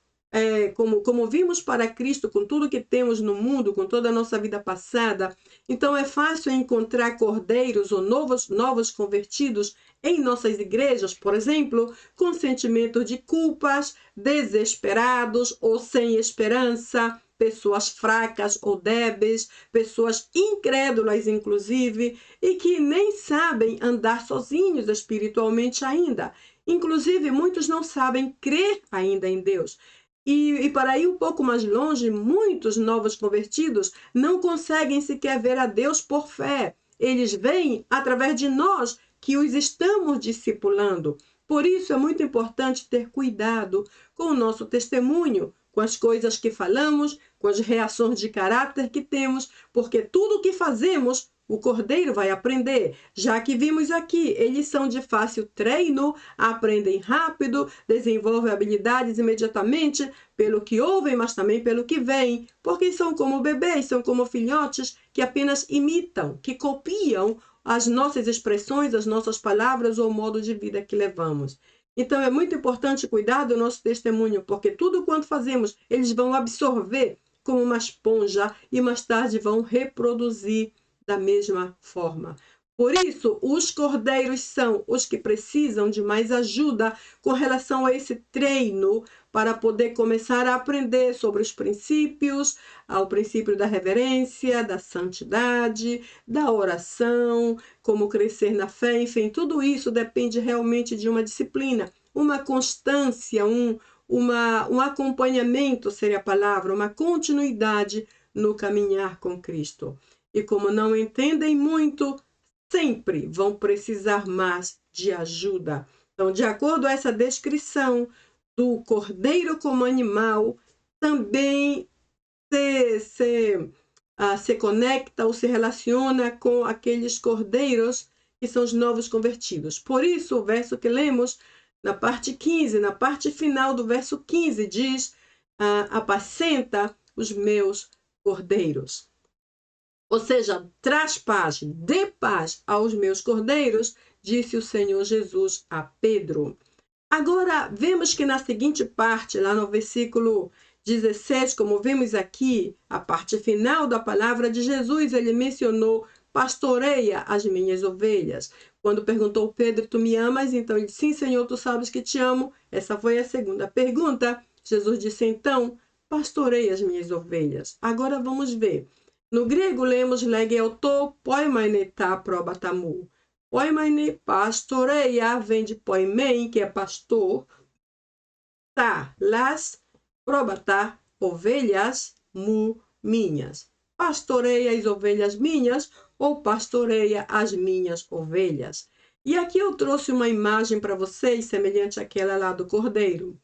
como vimos para Cristo, com tudo que temos no mundo, com toda a nossa vida passada. Então é fácil encontrar cordeiros ou novos convertidos em nossas igrejas, por exemplo, com sentimento de culpas, desesperados ou sem esperança, pessoas fracas ou débeis, pessoas incrédulas, inclusive, e que nem sabem andar sozinhos espiritualmente ainda. Inclusive, muitos não sabem crer ainda em Deus. E para ir um pouco mais longe, muitos novos convertidos não conseguem sequer ver a Deus por fé. Eles veem através de nós que os estamos discipulando. Por isso é muito importante ter cuidado com o nosso testemunho, com as coisas que falamos, com as reações de caráter que temos, porque tudo o que fazemos, o cordeiro vai aprender. Já que vimos aqui, eles são de fácil treino, aprendem rápido, desenvolvem habilidades imediatamente, pelo que ouvem, mas também pelo que veem, porque são como bebês, são como filhotes que apenas imitam, que copiam as nossas expressões, as nossas palavras ou o modo de vida que levamos. Então é muito importante cuidar do nosso testemunho, porque tudo quanto fazemos, eles vão absorver como uma esponja e mais tarde vão reproduzir da mesma forma. Por isso, os cordeiros são os que precisam de mais ajuda com relação a esse treino para poder começar a aprender sobre os princípios, ao princípio da reverência, da santidade, da oração, como crescer na fé, enfim, tudo isso depende realmente de uma disciplina, uma constância, um acompanhamento seria a palavra, uma continuidade no caminhar com Cristo. E como não entendem muito, sempre vão precisar mais de ajuda. Então, de acordo a essa descrição do cordeiro como animal, também se conecta ou se relaciona com aqueles cordeiros que são os novos convertidos. Por isso, o verso que lemos na parte 15, na parte final do verso 15, diz: apacenta os meus cordeiros. Ou seja, traz paz, dê paz aos meus cordeiros, disse o Senhor Jesus a Pedro. Agora, vemos que na seguinte parte, lá no versículo 17, como vemos aqui, a parte final da palavra de Jesus, ele mencionou: pastoreia as minhas ovelhas. Quando perguntou Pedro: tu me amas? Então ele disse: sim, Senhor, tu sabes que te amo. Essa foi a segunda pergunta. Jesus disse então: pastoreia as minhas ovelhas. Agora vamos ver. No grego lemos legeuto poimaineta probatamu. Poimaine, pastoreia, vem de poimen, que é pastor. Tá, las, probata, ovelhas, mu, minhas. Pastoreia as ovelhas minhas ou pastoreia as minhas ovelhas. E aqui eu trouxe uma imagem para vocês, semelhante àquela lá do cordeiro.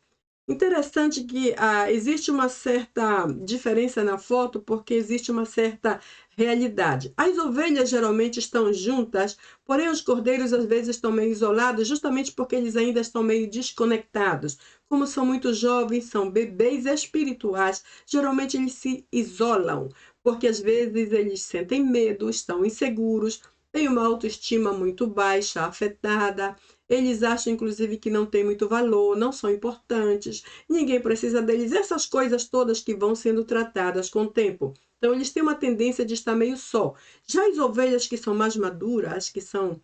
Interessante que existe uma certa diferença na foto, porque existe uma certa realidade. As ovelhas geralmente estão juntas, porém os cordeiros às vezes estão meio isolados, justamente porque eles ainda estão meio desconectados. Como são muito jovens, são bebês espirituais, geralmente eles se isolam, porque às vezes eles sentem medo, estão inseguros, têm uma autoestima muito baixa, afetada. Eles acham, inclusive, que não tem muito valor, não são importantes, ninguém precisa deles, essas coisas todas que vão sendo tratadas com o tempo. Então, eles têm uma tendência de estar meio só. Já as ovelhas que são mais maduras, que são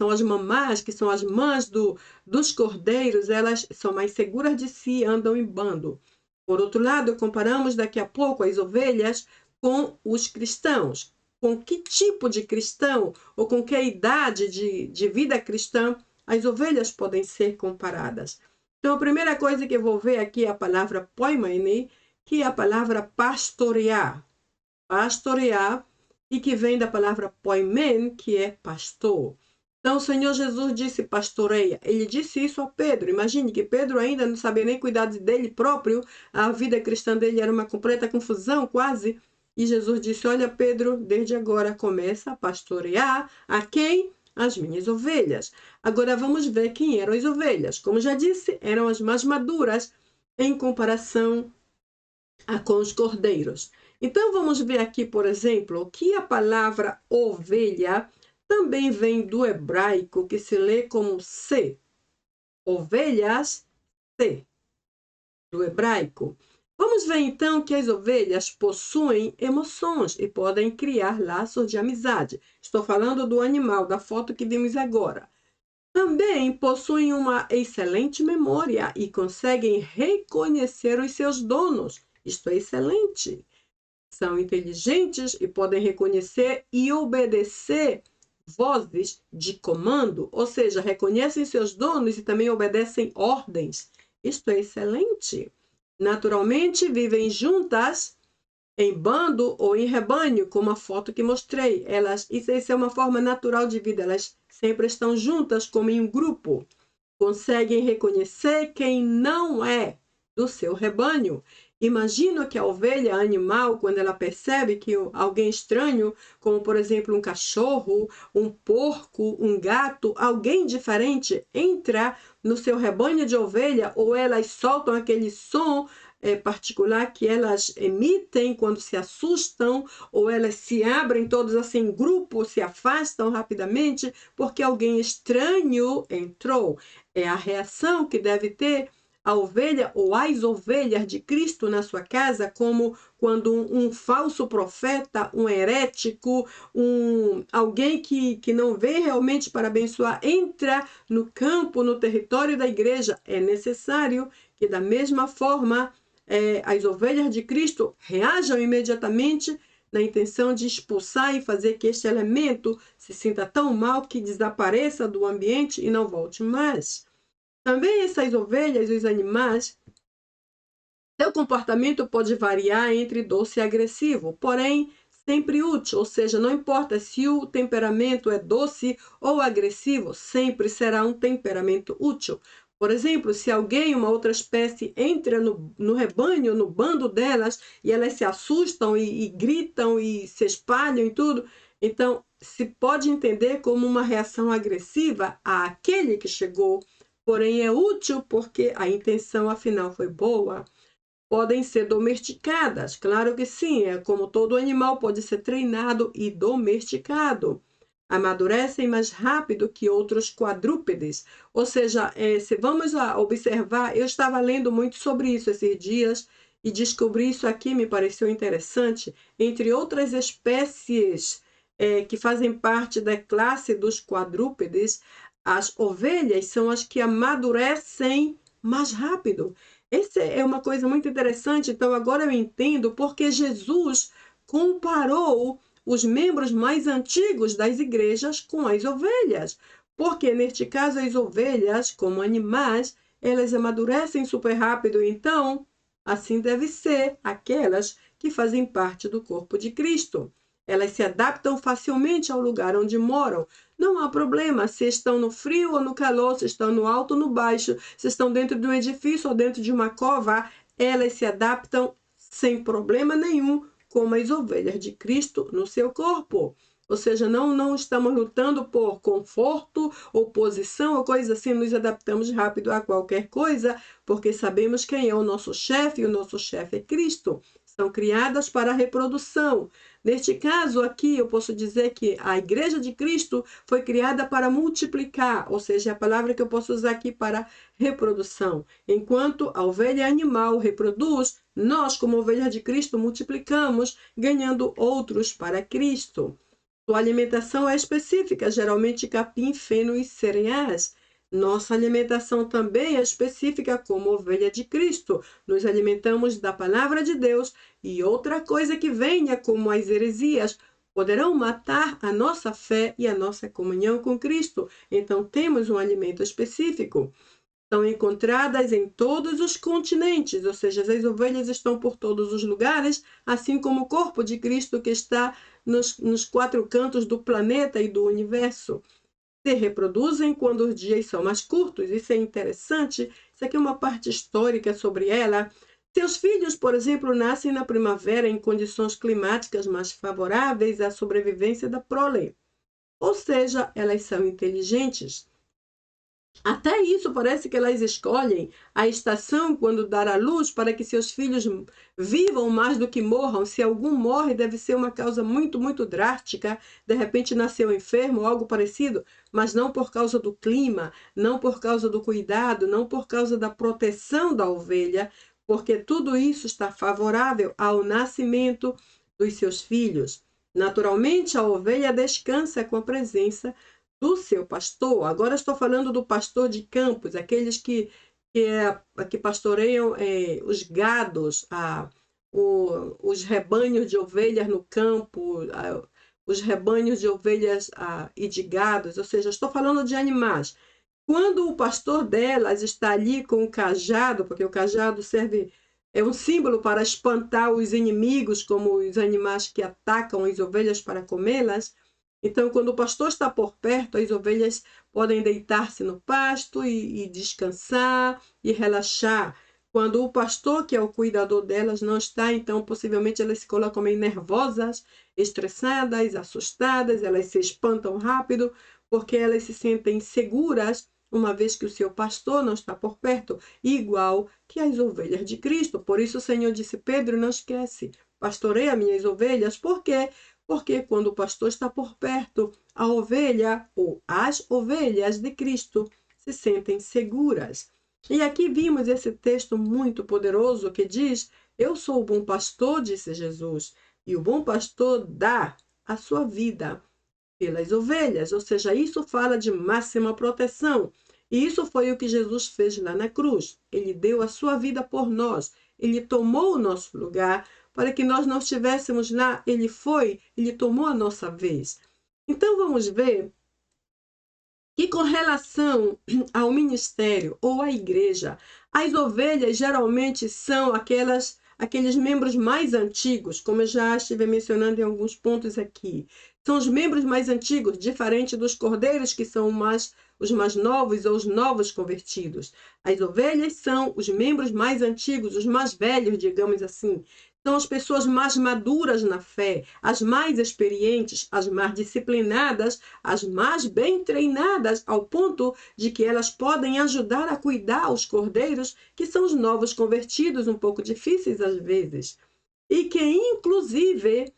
as mamás, que são as mães dos cordeiros, elas são mais seguras de si, andam em bando. Por outro lado, comparamos daqui a pouco as ovelhas com os cristãos. Com que tipo de cristão ou com que idade de vida cristã as ovelhas podem ser comparadas? Então, a primeira coisa que eu vou ver aqui é a palavra poimene, que é a palavra pastorear. Pastorear, e que vem da palavra poimen, que é pastor. Então, o Senhor Jesus disse pastoreia. Ele disse isso a Pedro. Imagine que Pedro ainda não sabia nem cuidar dele próprio. A vida cristã dele era uma completa confusão, quase. E Jesus disse, olha, Pedro, desde agora começa a pastorear a quem? As minhas ovelhas. Agora vamos ver quem eram as ovelhas. Como já disse, eram as mais maduras em comparação com os cordeiros. Então vamos ver aqui, por exemplo, que a palavra ovelha também vem do hebraico, que se lê como se. Ovelhas, se, do hebraico. Vamos ver então que as ovelhas possuem emoções e podem criar laços de amizade. Estou falando do animal, da foto que vimos agora. Também possuem uma excelente memória e conseguem reconhecer os seus donos. Isto é excelente. São inteligentes e podem reconhecer e obedecer vozes de comando, ou seja, reconhecem seus donos e também obedecem ordens. Isto é excelente. Naturalmente, vivem juntas em bando ou em rebanho, como a foto que mostrei. Isso é uma forma natural de vida. Elas sempre estão juntas como em um grupo. Conseguem reconhecer quem não é do seu rebanho. Imagino que a ovelha animal, quando ela percebe que alguém estranho, como por exemplo um cachorro, um porco, um gato, alguém diferente, entra no seu rebanho de ovelha, ou elas soltam aquele som particular que elas emitem quando se assustam, ou elas se abrem todos assim em grupo, se afastam rapidamente, porque alguém estranho entrou. É a reação que deve ter a ovelha ou as ovelhas de Cristo na sua casa, como quando um falso profeta, um herético, alguém que não vem realmente para abençoar, entra no campo, no território da igreja. É necessário que, da mesma forma, as ovelhas de Cristo reajam imediatamente na intenção de expulsar e fazer que este elemento se sinta tão mal que desapareça do ambiente e não volte mais. Também essas ovelhas, os animais, seu comportamento pode variar entre doce e agressivo, porém sempre útil, ou seja, não importa se o temperamento é doce ou agressivo, sempre será um temperamento útil. Por exemplo, se alguém, uma outra espécie, entra no rebanho, no bando delas, e elas se assustam e gritam e se espalham e tudo, então se pode entender como uma reação agressiva àquele que chegou, porém é útil porque a intenção afinal foi boa. Podem ser domesticadas, claro que sim, é como todo animal pode ser treinado e domesticado. Amadurecem mais rápido que outros quadrúpedes. Ou seja, se vamos observar, eu estava lendo muito sobre isso esses dias e descobri isso aqui, me pareceu interessante. Entre outras espécies que fazem parte da classe dos quadrúpedes, as ovelhas são as que amadurecem mais rápido. Essa é uma coisa muito interessante. Então, agora eu entendo porque Jesus comparou os membros mais antigos das igrejas com as ovelhas. Porque, neste caso, as ovelhas, como animais, elas amadurecem super rápido. Então, assim deve ser aquelas que fazem parte do corpo de Cristo. Elas se adaptam facilmente ao lugar onde moram. Não há problema se estão no frio ou no calor, se estão no alto ou no baixo, se estão dentro de um edifício ou dentro de uma cova, elas se adaptam sem problema nenhum, como as ovelhas de Cristo no seu corpo. Ou seja, não estamos lutando por conforto ou posição ou coisa assim, nos adaptamos rápido a qualquer coisa, porque sabemos quem é o nosso chefe, e o nosso chefe é Cristo. São criadas para a reprodução. Neste caso aqui, eu posso dizer que a Igreja de Cristo foi criada para multiplicar, ou seja, a palavra que eu posso usar aqui para reprodução. Enquanto a ovelha animal reproduz, nós, como ovelha de Cristo, multiplicamos, ganhando outros para Cristo. Sua alimentação é específica, geralmente capim, feno e cereais. Nossa alimentação também é específica como ovelha de Cristo. Nos alimentamos da palavra de Deus e outra coisa que venha, como as heresias, poderão matar a nossa fé e a nossa comunhão com Cristo. Então temos um alimento específico. São encontradas em todos os continentes, ou seja, as ovelhas estão por todos os lugares, assim como o corpo de Cristo que está nos 4 cantos do planeta e do universo. Se reproduzem quando os dias são mais curtos. Isso é interessante. Isso aqui é uma parte histórica sobre ela. Seus filhos, por exemplo, nascem na primavera em condições climáticas mais favoráveis à sobrevivência da prole. Ou seja, elas são inteligentes. Até isso parece que elas escolhem a estação quando dar à luz para que seus filhos vivam mais do que morram. Se algum morre, deve ser uma causa muito, muito drástica. De repente nasceu enfermo ou algo parecido, mas não por causa do clima, não por causa do cuidado, não por causa da proteção da ovelha, porque tudo isso está favorável ao nascimento dos seus filhos. Naturalmente, a ovelha descansa com a presença do seu pastor. Agora estou falando do pastor de campos, aqueles que pastoreiam os gados, os rebanhos de ovelhas no campo, os rebanhos de ovelhas e de gados, ou seja, estou falando de animais. Quando o pastor delas está ali com o cajado, porque o cajado é um símbolo para espantar os inimigos, como os animais que atacam as ovelhas para comê-las. Então, quando o pastor está por perto, as ovelhas podem deitar-se no pasto e descansar e relaxar. Quando o pastor, que é o cuidador delas, não está, então possivelmente elas se colocam meio nervosas, estressadas, assustadas, elas se espantam rápido, porque elas se sentem seguras, uma vez que o seu pastor não está por perto, igual que as ovelhas de Cristo. Por isso o Senhor disse: Pedro, não esquece, pastoreia minhas ovelhas. Por quê? Porque quando o pastor está por perto, a ovelha ou as ovelhas de Cristo se sentem seguras. E aqui vimos esse texto muito poderoso que diz: eu sou o bom pastor, disse Jesus, e o bom pastor dá a sua vida pelas ovelhas. Ou seja, isso fala de máxima proteção. E isso foi o que Jesus fez lá na cruz. Ele deu a sua vida por nós. Ele tomou o nosso lugar para que nós não estivéssemos lá. Ele tomou a nossa vez. Então vamos ver que com relação ao ministério ou à igreja, as ovelhas geralmente são aqueles membros mais antigos, como eu já estive mencionando em alguns pontos aqui. São os membros mais antigos, diferente dos cordeiros, que são os mais novos ou os novos convertidos. As ovelhas são os membros mais antigos, os mais velhos, digamos assim. São as pessoas mais maduras na fé, as mais experientes, as mais disciplinadas, as mais bem treinadas, ao ponto de que elas podem ajudar a cuidar os cordeiros, que são os novos convertidos, um pouco difíceis às vezes. E que, inclusive,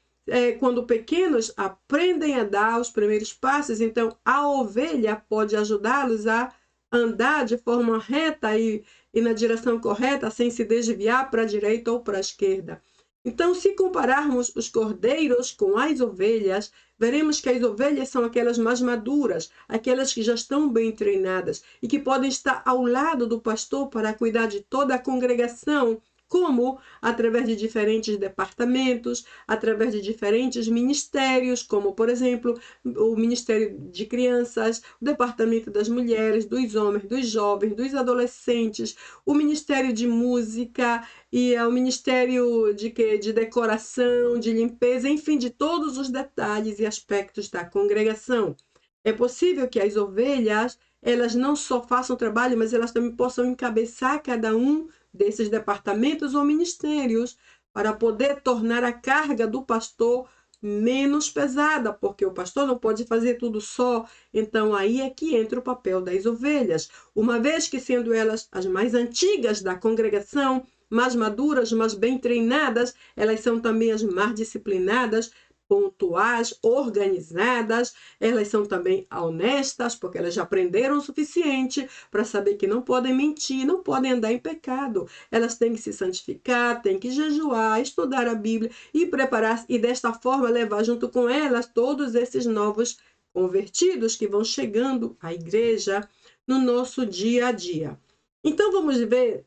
quando pequenos, aprendem a dar os primeiros passos, então a ovelha pode ajudá-los a andar de forma reta e na direção correta, sem se desviar para a direita ou para a esquerda. Então, se compararmos os cordeiros com as ovelhas, veremos que as ovelhas são aquelas mais maduras, aquelas que já estão bem treinadas e que podem estar ao lado do pastor para cuidar de toda a congregação, como através de diferentes departamentos, através de diferentes ministérios, como, por exemplo, o Ministério de Crianças, o Departamento das Mulheres, dos Homens, dos Jovens, dos Adolescentes, o Ministério de Música e o Ministério de Decoração, de Limpeza, enfim, de todos os detalhes e aspectos da congregação. É possível que as ovelhas, elas não só façam trabalho, mas elas também possam encabeçar cada um desses departamentos ou ministérios para poder tornar a carga do pastor menos pesada, porque o pastor não pode fazer tudo só. Então aí é que entra o papel das ovelhas, uma vez que, sendo elas as mais antigas da congregação, mais maduras, mais bem treinadas, elas são também as mais disciplinadas, pontuais, organizadas, elas são também honestas, porque elas já aprenderam o suficiente para saber que não podem mentir, não podem andar em pecado. Elas têm que se santificar, têm que jejuar, estudar a Bíblia e preparar, e desta forma levar junto com elas todos esses novos convertidos que vão chegando à igreja no nosso dia a dia. Então vamos ver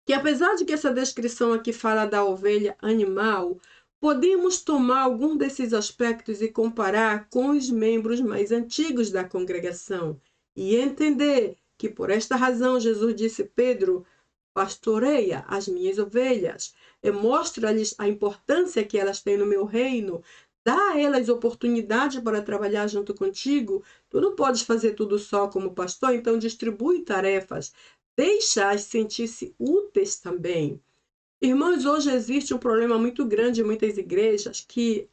que, apesar de que essa descrição aqui fala da ovelha animal, podemos tomar algum desses aspectos e comparar com os membros mais antigos da congregação e entender que por esta razão Jesus disse: Pedro, pastoreia as minhas ovelhas, e mostra-lhes a importância que elas têm no meu reino, dá a elas oportunidade para trabalhar junto contigo. Tu não podes fazer tudo só como pastor, então distribui tarefas, deixa-as sentir-se úteis também. Irmãos, hoje existe um problema muito grande em muitas igrejas, que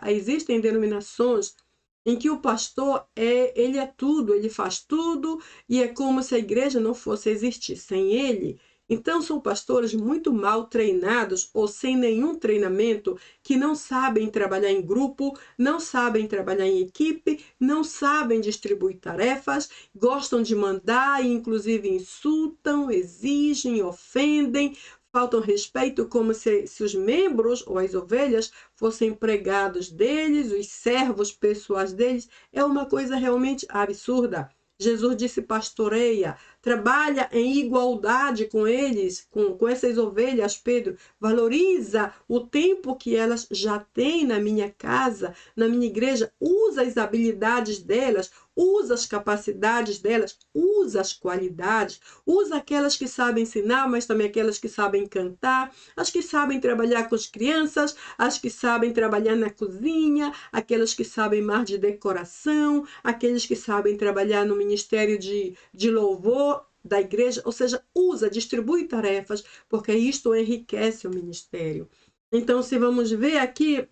existem denominações em que o pastor ele é tudo, ele faz tudo, e é como se a igreja não fosse existir sem ele. Então, são pastores muito mal treinados ou sem nenhum treinamento, que não sabem trabalhar em grupo, não sabem trabalhar em equipe, não sabem distribuir tarefas, gostam de mandar e, inclusive, insultam, exigem, ofendem, faltam respeito, como se os membros ou as ovelhas fossem empregados deles, os servos pessoais deles. É uma coisa realmente absurda. Jesus disse: pastoreia, trabalha em igualdade com eles, com essas ovelhas, Pedro. Valoriza o tempo que elas já têm na minha casa, na minha igreja. Usa as habilidades delas, usa as capacidades delas, usa as qualidades, usa aquelas que sabem ensinar, mas também aquelas que sabem cantar, as que sabem trabalhar com as crianças, as que sabem trabalhar na cozinha, aquelas que sabem mais de decoração, aqueles que sabem trabalhar no ministério de louvor da igreja, ou seja, distribui tarefas, porque isto enriquece o ministério. Então, se vamos ver aqui,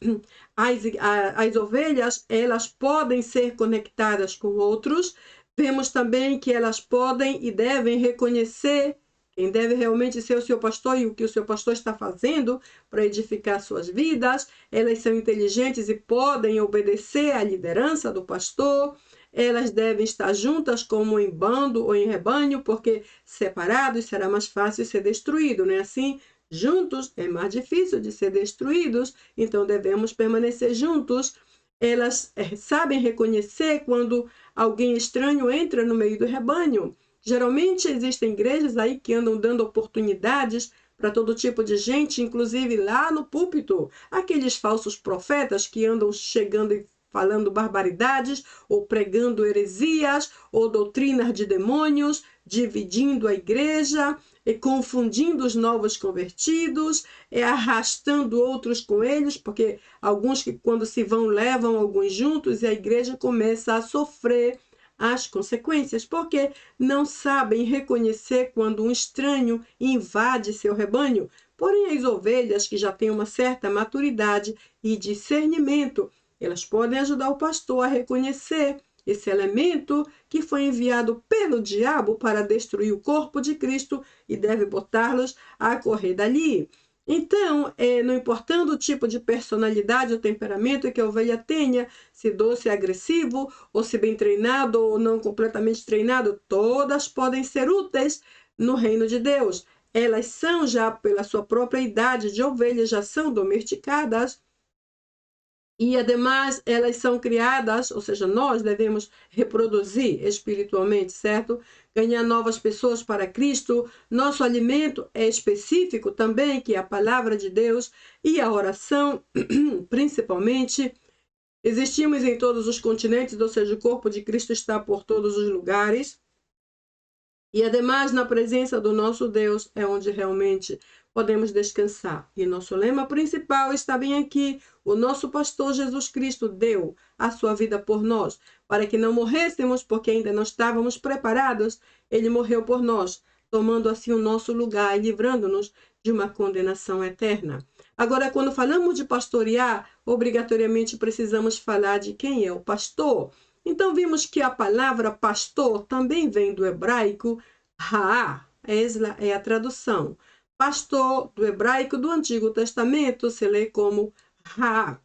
as ovelhas, elas podem ser conectadas com outros. Vemos também que elas podem e devem reconhecer quem deve realmente ser o seu pastor e o que o seu pastor está fazendo para edificar suas vidas. Elas são inteligentes e podem obedecer à liderança do pastor. Elas devem estar juntas como em bando ou em rebanho, porque separados será mais fácil ser destruído, não é assim? Juntos é mais difícil de ser destruídos, então devemos permanecer juntos. Elas sabem reconhecer quando alguém estranho entra no meio do rebanho. Geralmente existem igrejas aí que andam dando oportunidades para todo tipo de gente, inclusive lá no púlpito. Aqueles falsos profetas que andam chegando e falando barbaridades, ou pregando heresias, ou doutrinas de demônios, dividindo a igreja, e confundindo os novos convertidos, arrastando outros com eles, porque alguns que quando se vão levam alguns juntos, e a igreja começa a sofrer as consequências, porque não sabem reconhecer quando um estranho invade seu rebanho. Porém, as ovelhas que já têm uma certa maturidade e discernimento, elas podem ajudar o pastor a reconhecer esse elemento que foi enviado pelo diabo para destruir o corpo de Cristo e deve botá-los a correr dali. Então, não importando o tipo de personalidade ou temperamento que a ovelha tenha, se doce, agressivo, ou se bem treinado ou não completamente treinado, todas podem ser úteis no reino de Deus. Elas são já, pela sua própria idade de ovelha, já são domesticadas. E, ademais, elas são criadas, ou seja, nós devemos reproduzir espiritualmente, certo? Ganhar novas pessoas para Cristo. Nosso alimento é específico também, que é a palavra de Deus e a oração, principalmente. Existimos em todos os continentes, ou seja, o corpo de Cristo está por todos os lugares. E, ademais, na presença do nosso Deus é onde realmente podemos descansar. E nosso lema principal está bem aqui. O nosso pastor Jesus Cristo deu a sua vida por nós, para que não morrêssemos, porque ainda não estávamos preparados. Ele morreu por nós, tomando assim o nosso lugar e livrando-nos de uma condenação eterna. Agora, quando falamos de pastorear, obrigatoriamente precisamos falar de quem é o pastor. Então, vimos que a palavra pastor também vem do hebraico Raá, é a tradução. Pastor do hebraico do Antigo Testamento se lê como Raá.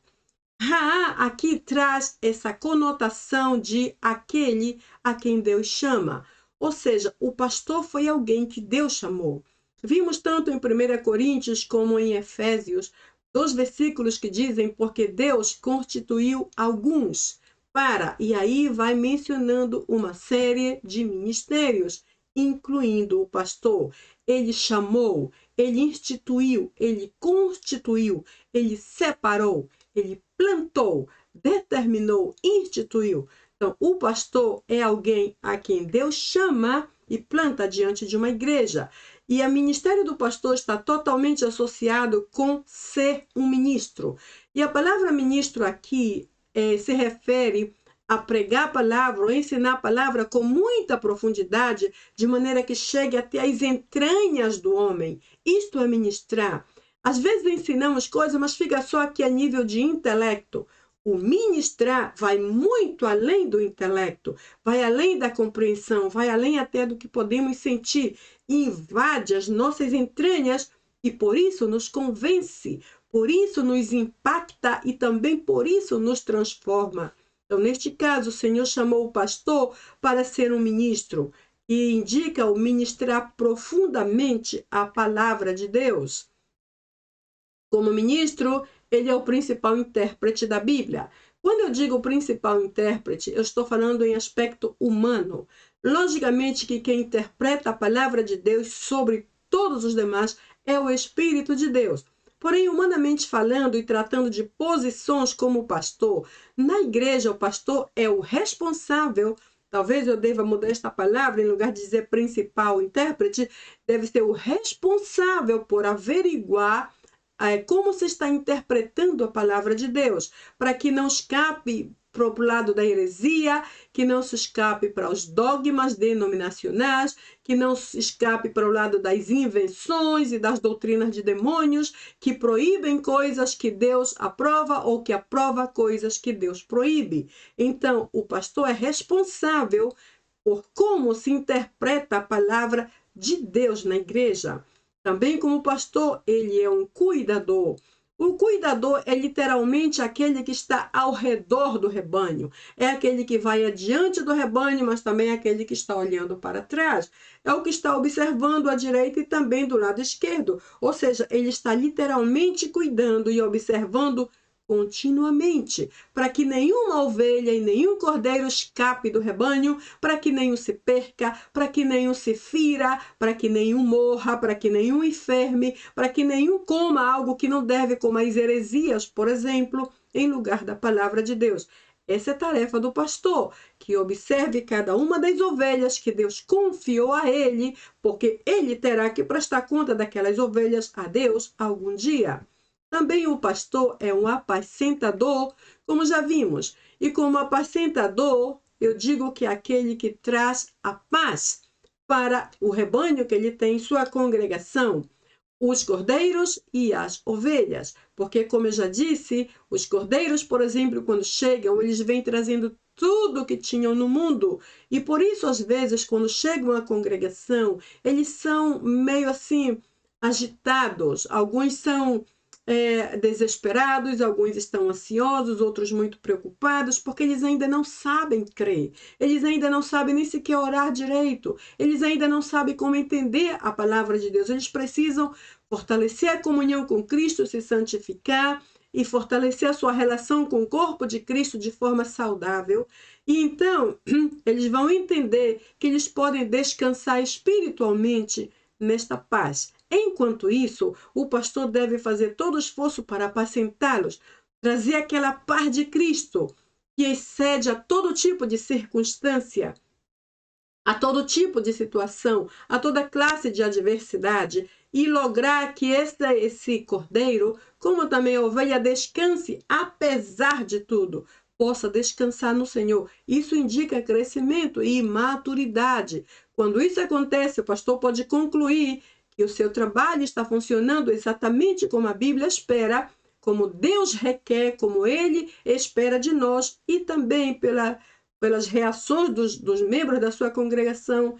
Raá aqui traz essa conotação de aquele a quem Deus chama. Ou seja, o pastor foi alguém que Deus chamou. Vimos tanto em 1 Coríntios como em Efésios, 2 versículos que dizem: porque Deus constituiu alguns para, e aí vai mencionando uma série de ministérios, incluindo o pastor. Ele chamou, ele instituiu, ele constituiu, ele separou, ele plantou, determinou, instituiu. Então, o pastor é alguém a quem Deus chama e planta diante de uma igreja. E o ministério do pastor está totalmente associado com ser um ministro. E a palavra ministro aqui se refere a pregar a palavra ou ensinar a palavra com muita profundidade, de maneira que chegue até as entranhas do homem. Isto é ministrar. Às vezes ensinamos coisas, mas fica só aqui a nível de intelecto. O ministrar vai muito além do intelecto, vai além da compreensão, vai além até do que podemos sentir, invade as nossas entranhas e por isso nos convence, por isso nos impacta e também por isso nos transforma. Então, neste caso, o Senhor chamou o pastor para ser um ministro, que indica o ministrar profundamente a palavra de Deus. Como ministro, ele é o principal intérprete da Bíblia. Quando eu digo principal intérprete, eu estou falando em aspecto humano. Logicamente que quem interpreta a palavra de Deus sobre todos os demais é o Espírito de Deus. Porém, humanamente falando e tratando de posições como pastor, na igreja o pastor é o responsável. Talvez eu deva mudar esta palavra, em lugar de dizer principal intérprete, deve ser o responsável por averiguar como se está interpretando a palavra de Deus, para que não escape para o lado da heresia, que não se escape para os dogmas denominacionais, que não se escape para o lado das invenções e das doutrinas de demônios, que proíbem coisas que Deus aprova ou que aprova coisas que Deus proíbe. Então, o pastor é responsável por como se interpreta a palavra de Deus na igreja. Também como pastor, ele é um cuidador. O cuidador é literalmente aquele que está ao redor do rebanho. É aquele que vai adiante do rebanho, mas também é aquele que está olhando para trás. É o que está observando à direita e também do lado esquerdo. Ou seja, ele está literalmente cuidando e observando continuamente, para que nenhuma ovelha e nenhum cordeiro escape do rebanho, para que nenhum se perca, para que nenhum se fira, para que nenhum morra, para que nenhum enferme, para que nenhum coma algo que não deve, como as heresias, por exemplo, em lugar da palavra de Deus. Essa é a tarefa do pastor, que observe cada uma das ovelhas que Deus confiou a ele, porque ele terá que prestar conta daquelas ovelhas a Deus algum dia. Também o pastor é um apacentador, como já vimos. E como apacentador, eu digo que é aquele que traz a paz para o rebanho que ele tem em sua congregação, os cordeiros e as ovelhas. Porque, como eu já disse, os cordeiros, por exemplo, quando chegam, eles vêm trazendo tudo o que tinham no mundo. E por isso, às vezes, quando chegam à congregação, eles são meio assim agitados. Alguns são desesperados, alguns estão ansiosos, outros muito preocupados, porque eles ainda não sabem crer, eles ainda não sabem nem sequer orar direito, eles ainda não sabem como entender a palavra de Deus. Eles precisam fortalecer a comunhão com Cristo, se santificar e fortalecer a sua relação com o corpo de Cristo de forma saudável. E então, eles vão entender que eles podem descansar espiritualmente nesta paz. Enquanto isso, o pastor deve fazer todo o esforço para apacentá-los, trazer aquela paz de Cristo que excede a todo tipo de circunstância, a todo tipo de situação, a toda classe de adversidade e lograr que esse cordeiro, como também a ovelha, descanse apesar de tudo, possa descansar no Senhor. Isso indica crescimento e maturidade. Quando isso acontece, o pastor pode concluir que o seu trabalho está funcionando exatamente como a Bíblia espera, como Deus requer, como Ele espera de nós e também pelas reações dos membros da sua congregação,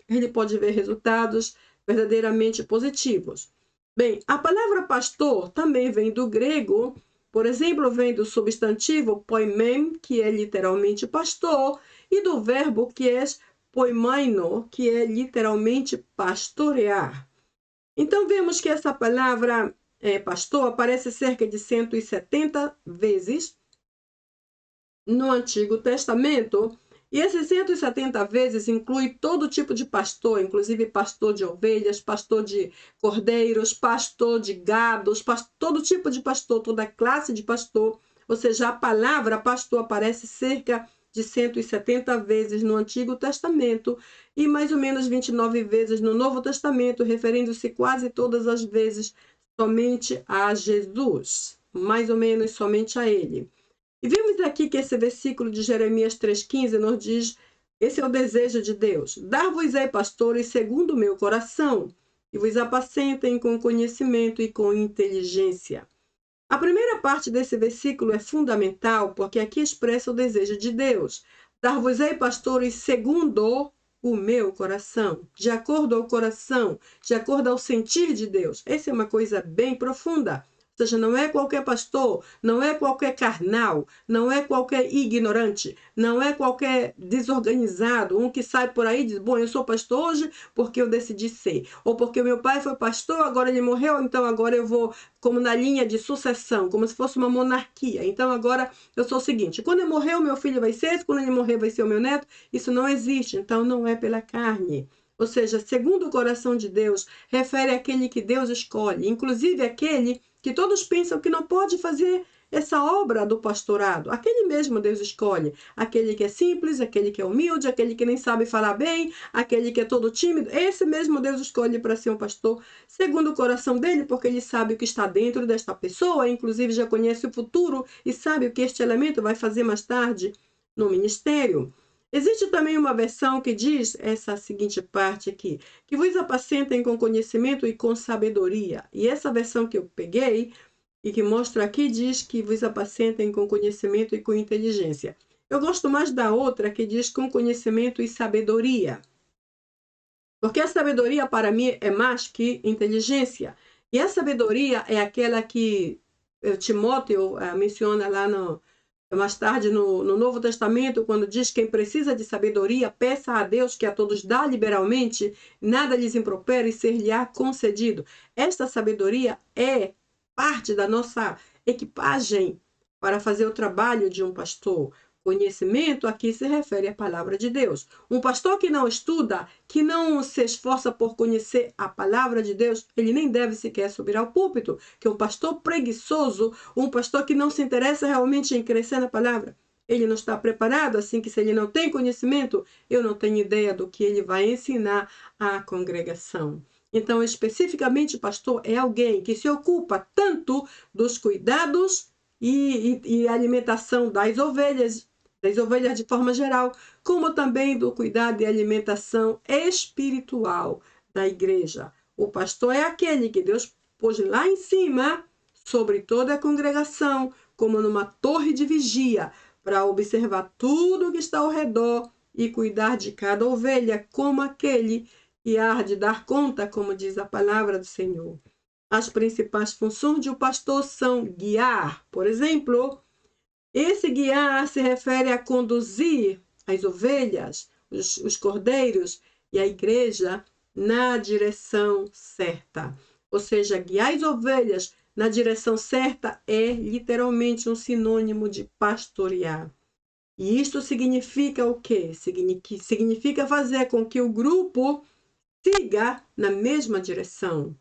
ele pode ver resultados verdadeiramente positivos. Bem, a palavra pastor também vem do grego, por exemplo, vem do substantivo poimen, que é literalmente pastor, e do verbo que é poimaino, que é literalmente pastorear. Então, vemos que essa palavra pastor aparece cerca de 170 vezes no Antigo Testamento, e esses 170 vezes inclui todo tipo de pastor, inclusive pastor de ovelhas, pastor de cordeiros, pastor de gados, todo tipo de pastor, toda classe de pastor. Ou seja, a palavra pastor aparece cerca de 170 vezes no Antigo Testamento e mais ou menos 29 vezes no Novo Testamento, referindo-se quase todas as vezes somente a Jesus, mais ou menos somente a ele. E vimos aqui que esse versículo de Jeremias 3,15 nos diz, esse é o desejo de Deus, dar-vos-ei pastores segundo o meu coração, e vos apacentem com conhecimento e com inteligência. A primeira parte desse versículo é fundamental, porque aqui expressa o desejo de Deus. Dar-vos-ei pastores segundo o meu coração, de acordo ao coração, de acordo ao sentir de Deus. Essa é uma coisa bem profunda. Ou seja, não é qualquer pastor, não é qualquer carnal, não é qualquer ignorante, não é qualquer desorganizado, um que sai por aí e diz, bom, eu sou pastor hoje porque eu decidi ser, ou porque meu pai foi pastor, agora ele morreu, então agora eu vou, como na linha de sucessão, como se fosse uma monarquia. Então agora eu sou o seguinte, quando eu morrer o meu filho vai ser esse, quando ele morrer vai ser o meu neto. Isso não existe, então não é pela carne. Ou seja, segundo o coração de Deus, refere àquele que Deus escolhe, inclusive aquele que todos pensam que não pode fazer essa obra do pastorado. Aquele mesmo Deus escolhe. Aquele que é simples, aquele que é humilde, aquele que nem sabe falar bem, aquele que é todo tímido. Esse mesmo Deus escolhe para ser um pastor segundo o coração dele, porque ele sabe o que está dentro desta pessoa, inclusive já conhece o futuro e sabe o que este elemento vai fazer mais tarde no ministério. Existe também uma versão que diz essa seguinte parte aqui, que vos apacentem com conhecimento e com sabedoria. E essa versão que eu peguei e que mostra aqui diz que vos apacentem com conhecimento e com inteligência. Eu gosto mais da outra que diz com conhecimento e sabedoria. Porque a sabedoria para mim é mais que inteligência. E a sabedoria é aquela que Timóteo menciona lá mais tarde no Novo Testamento, quando diz quem precisa de sabedoria, peça a Deus que a todos dá liberalmente, nada lhes impropera e ser-lhe-á concedido. Esta sabedoria é parte da nossa equipagem para fazer o trabalho de um pastor. Conhecimento aqui se refere à palavra de Deus. Um pastor que não estuda, que não se esforça por conhecer a palavra de Deus, ele nem deve sequer subir ao púlpito. Que um pastor preguiçoso, um pastor que não se interessa realmente em crescer na palavra, ele não está preparado, assim que se ele não tem conhecimento, eu não tenho ideia do que ele vai ensinar à congregação. Então, especificamente, pastor é alguém que se ocupa tanto dos cuidados e alimentação das ovelhas de forma geral, como também do cuidado e alimentação espiritual da igreja. O pastor é aquele que Deus pôs lá em cima, sobre toda a congregação, como numa torre de vigia, para observar tudo o que está ao redor e cuidar de cada ovelha, como aquele que há de dar conta, como diz a palavra do Senhor. As principais funções de um pastor são guiar, por exemplo. Esse guiar se refere a conduzir as ovelhas, os cordeiros e a igreja na direção certa. Ou seja, guiar as ovelhas na direção certa é literalmente um sinônimo de pastorear. E isto significa o quê? Significa fazer com que o grupo siga na mesma direção.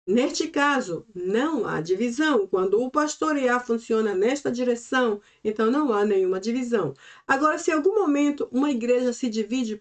Neste caso, não há divisão. Quando o pastorear funciona nesta direção, então não há nenhuma divisão. Agora, se em algum momento uma igreja se divide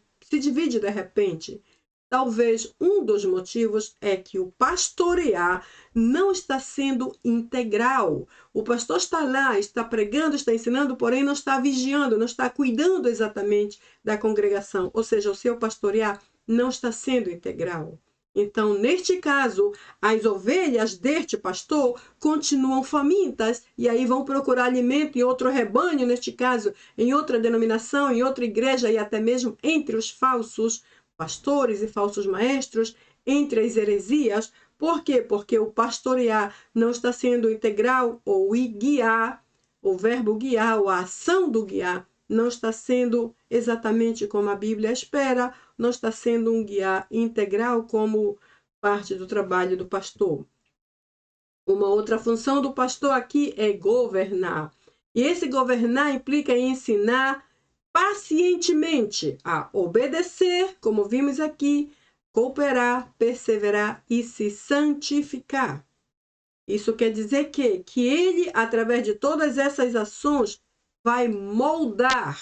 de repente, talvez um dos motivos é que o pastorear não está sendo integral. O pastor está lá, está pregando, está ensinando, porém não está vigiando, não está cuidando exatamente da congregação. Ou seja, o seu pastorear não está sendo integral. Então, neste caso, as ovelhas deste pastor continuam famintas e aí vão procurar alimento em outro rebanho, neste caso, em outra denominação, em outra igreja e até mesmo entre os falsos pastores e falsos maestros, entre as heresias. Por quê? Porque o pastorear não está sendo integral, ou guiar, o verbo guiar, ou a ação do guiar, não está sendo exatamente como a Bíblia espera, não está sendo um guiar integral como parte do trabalho do pastor. Uma outra função do pastor aqui é governar. E esse governar implica em ensinar pacientemente a obedecer, como vimos aqui, cooperar, perseverar e se santificar. Isso quer dizer que ele, através de todas essas ações, vai moldar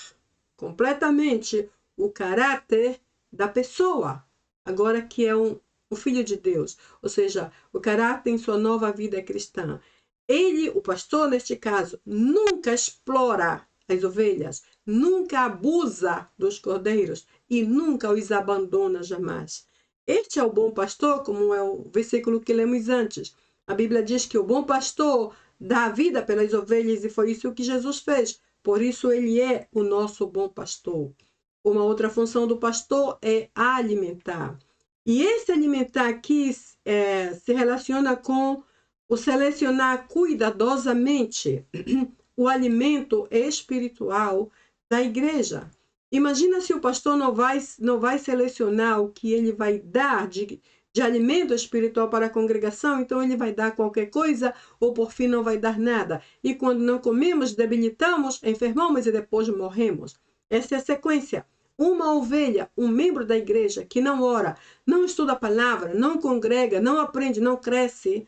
completamente o caráter da pessoa, agora que é o Filho de Deus, ou seja, o caráter em sua nova vida cristã. Ele, o pastor neste caso, nunca explora as ovelhas, nunca abusa dos cordeiros e nunca os abandona jamais. Este é o bom pastor, como é o versículo que lemos antes. A Bíblia diz que o bom pastor dá a vida pelas ovelhas e foi isso que Jesus fez. Por isso ele é o nosso bom pastor. Uma outra função do pastor é alimentar. E esse alimentar aqui se relaciona com o selecionar cuidadosamente o alimento espiritual da igreja. Imagina se o pastor não vai selecionar o que ele vai dar de alimento espiritual para a congregação, então ele vai dar qualquer coisa ou por fim não vai dar nada. E quando não comemos, debilitamos, enfermamos e depois morremos. Essa é a sequência. Uma ovelha, um membro da igreja que não ora, não estuda a palavra, não congrega, não aprende, não cresce,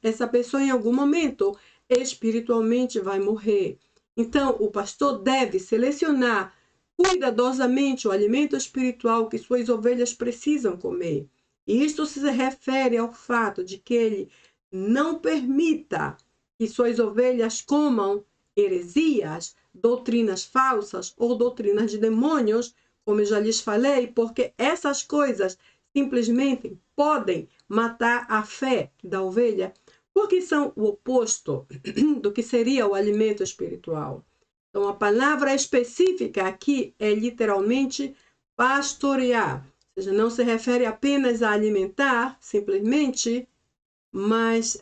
essa pessoa em algum momento espiritualmente vai morrer. Então, o pastor deve selecionar cuidadosamente o alimento espiritual que suas ovelhas precisam comer. E isto se refere ao fato de que ele não permita que suas ovelhas comam heresias, doutrinas falsas ou doutrinas de demônios, como eu já lhes falei, porque essas coisas simplesmente podem matar a fé da ovelha, porque são o oposto do que seria o alimento espiritual. Então, a palavra específica aqui é literalmente pastorear. Ou seja, não se refere apenas a alimentar, simplesmente, mas,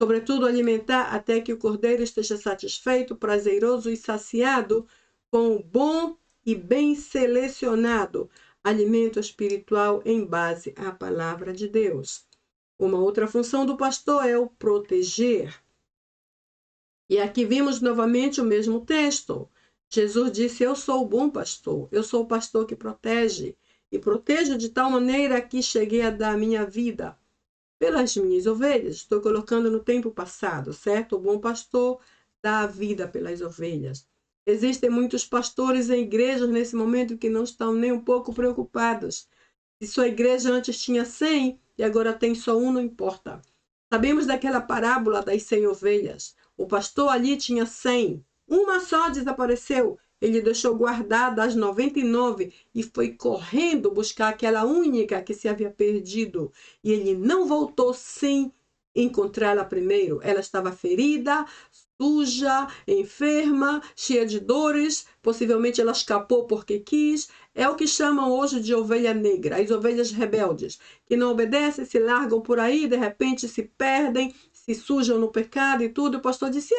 sobretudo, alimentar até que o cordeiro esteja satisfeito, prazeroso e saciado com o bom e bem selecionado alimento espiritual em base à palavra de Deus. Uma outra função do pastor é o proteger. E aqui vimos novamente o mesmo texto. Jesus disse: eu sou o bom pastor, eu sou o pastor que protege. E protejo de tal maneira que cheguei a dar a minha vida pelas minhas ovelhas. Estou colocando no tempo passado, certo? O bom pastor dá a vida pelas ovelhas. Existem muitos pastores em igrejas nesse momento que não estão nem um pouco preocupados. Se sua igreja antes tinha 100 e agora tem só um, não importa. Sabemos daquela parábola das 100 ovelhas. O pastor ali tinha 100. Uma só desapareceu. Ele deixou guardada as 99 e foi correndo buscar aquela única que se havia perdido. E ele não voltou sem encontrá-la primeiro. Ela estava ferida, suja, enferma, cheia de dores. Possivelmente ela escapou porque quis. É o que chamam hoje de ovelha negra, as ovelhas rebeldes, que não obedecem, se largam por aí, de repente se perdem, se sujam no pecado e tudo. O pastor disse: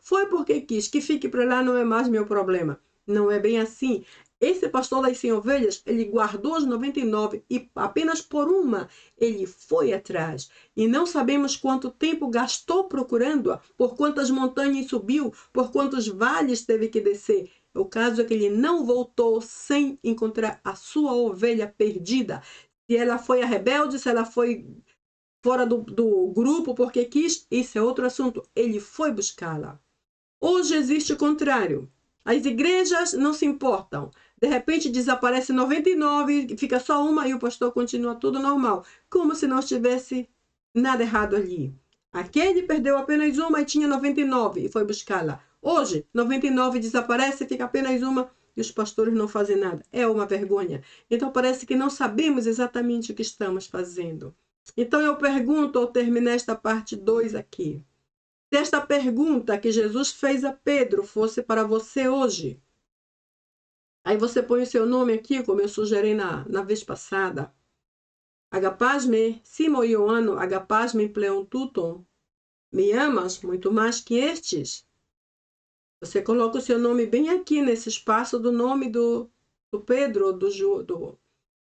foi porque quis, que fique para lá, não é mais meu problema. Não é bem assim. Esse pastor das 100 ovelhas, ele guardou as 99 e apenas por uma ele foi atrás. E não sabemos quanto tempo gastou procurando-a, por quantas montanhas subiu, por quantos vales teve que descer. O caso é que ele não voltou sem encontrar a sua ovelha perdida. Se ela foi a rebelde, se ela foi fora do grupo porque quis, isso é outro assunto. Ele foi buscá-la. Hoje existe o contrário. As igrejas não se importam. De repente desaparece 99, fica só uma e o pastor continua tudo normal. Como se não estivesse nada errado ali. Aquele perdeu apenas uma e tinha 99 e foi buscá-la. Hoje, 99 desaparece, fica apenas uma e os pastores não fazem nada. É uma vergonha. Então parece que não sabemos exatamente o que estamos fazendo. Então eu pergunto ao terminar esta parte 2 aqui. Se esta pergunta que Jesus fez a Pedro fosse para você hoje, aí você põe o seu nome aqui, como eu sugeri na vez passada. Agapasme, Simon Ioanno, agapasme pleon tuton. Me amas muito mais que estes? Você coloca o seu nome bem aqui, nesse espaço do nome do Pedro, do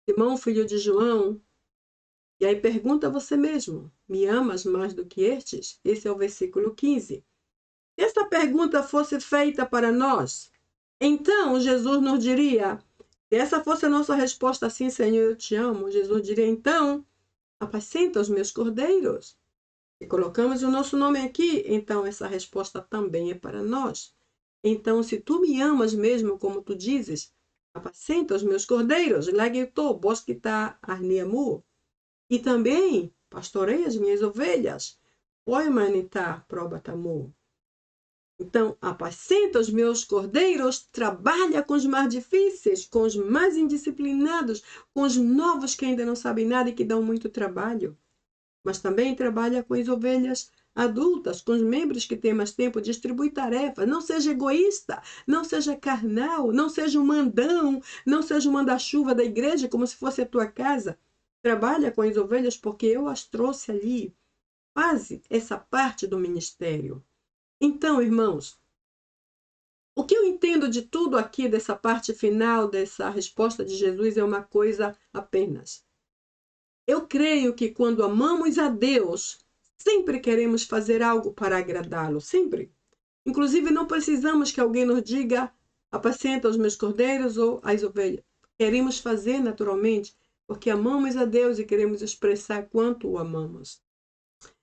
Simão, filho de João. E aí pergunta a você mesmo, me amas mais do que estes? Esse é o versículo 15. Se esta pergunta fosse feita para nós, então Jesus nos diria, se essa fosse a nossa resposta, sim, Senhor, eu te amo, Jesus diria, então, apacenta os meus cordeiros. Se colocamos o nosso nome aqui, então essa resposta também é para nós. Então, se tu me amas mesmo, como tu dizes, apacenta os meus cordeiros, lagito, bosquita, arniamu, e também pastoreia as minhas ovelhas, poimanita, probatamu. Então, apacenta os meus cordeiros, trabalha com os mais difíceis, com os mais indisciplinados, com os novos que ainda não sabem nada e que dão muito trabalho. Mas também trabalha com as ovelhas adultas, com os membros que têm mais tempo, distribui tarefas. Não seja egoísta, não seja carnal, não seja um mandão, não seja um manda-chuva da igreja como se fosse a tua casa. Trabalha com as ovelhas porque eu as trouxe ali. Faz essa parte do ministério. Então, irmãos, o que eu entendo de tudo aqui, dessa parte final, dessa resposta de Jesus, é uma coisa apenas. Eu creio que quando amamos a Deus, sempre queremos fazer algo para agradá-lo, sempre. Inclusive, não precisamos que alguém nos diga, apacenta os meus cordeiros ou as ovelhas. Queremos fazer naturalmente, porque amamos a Deus e queremos expressar quanto o amamos.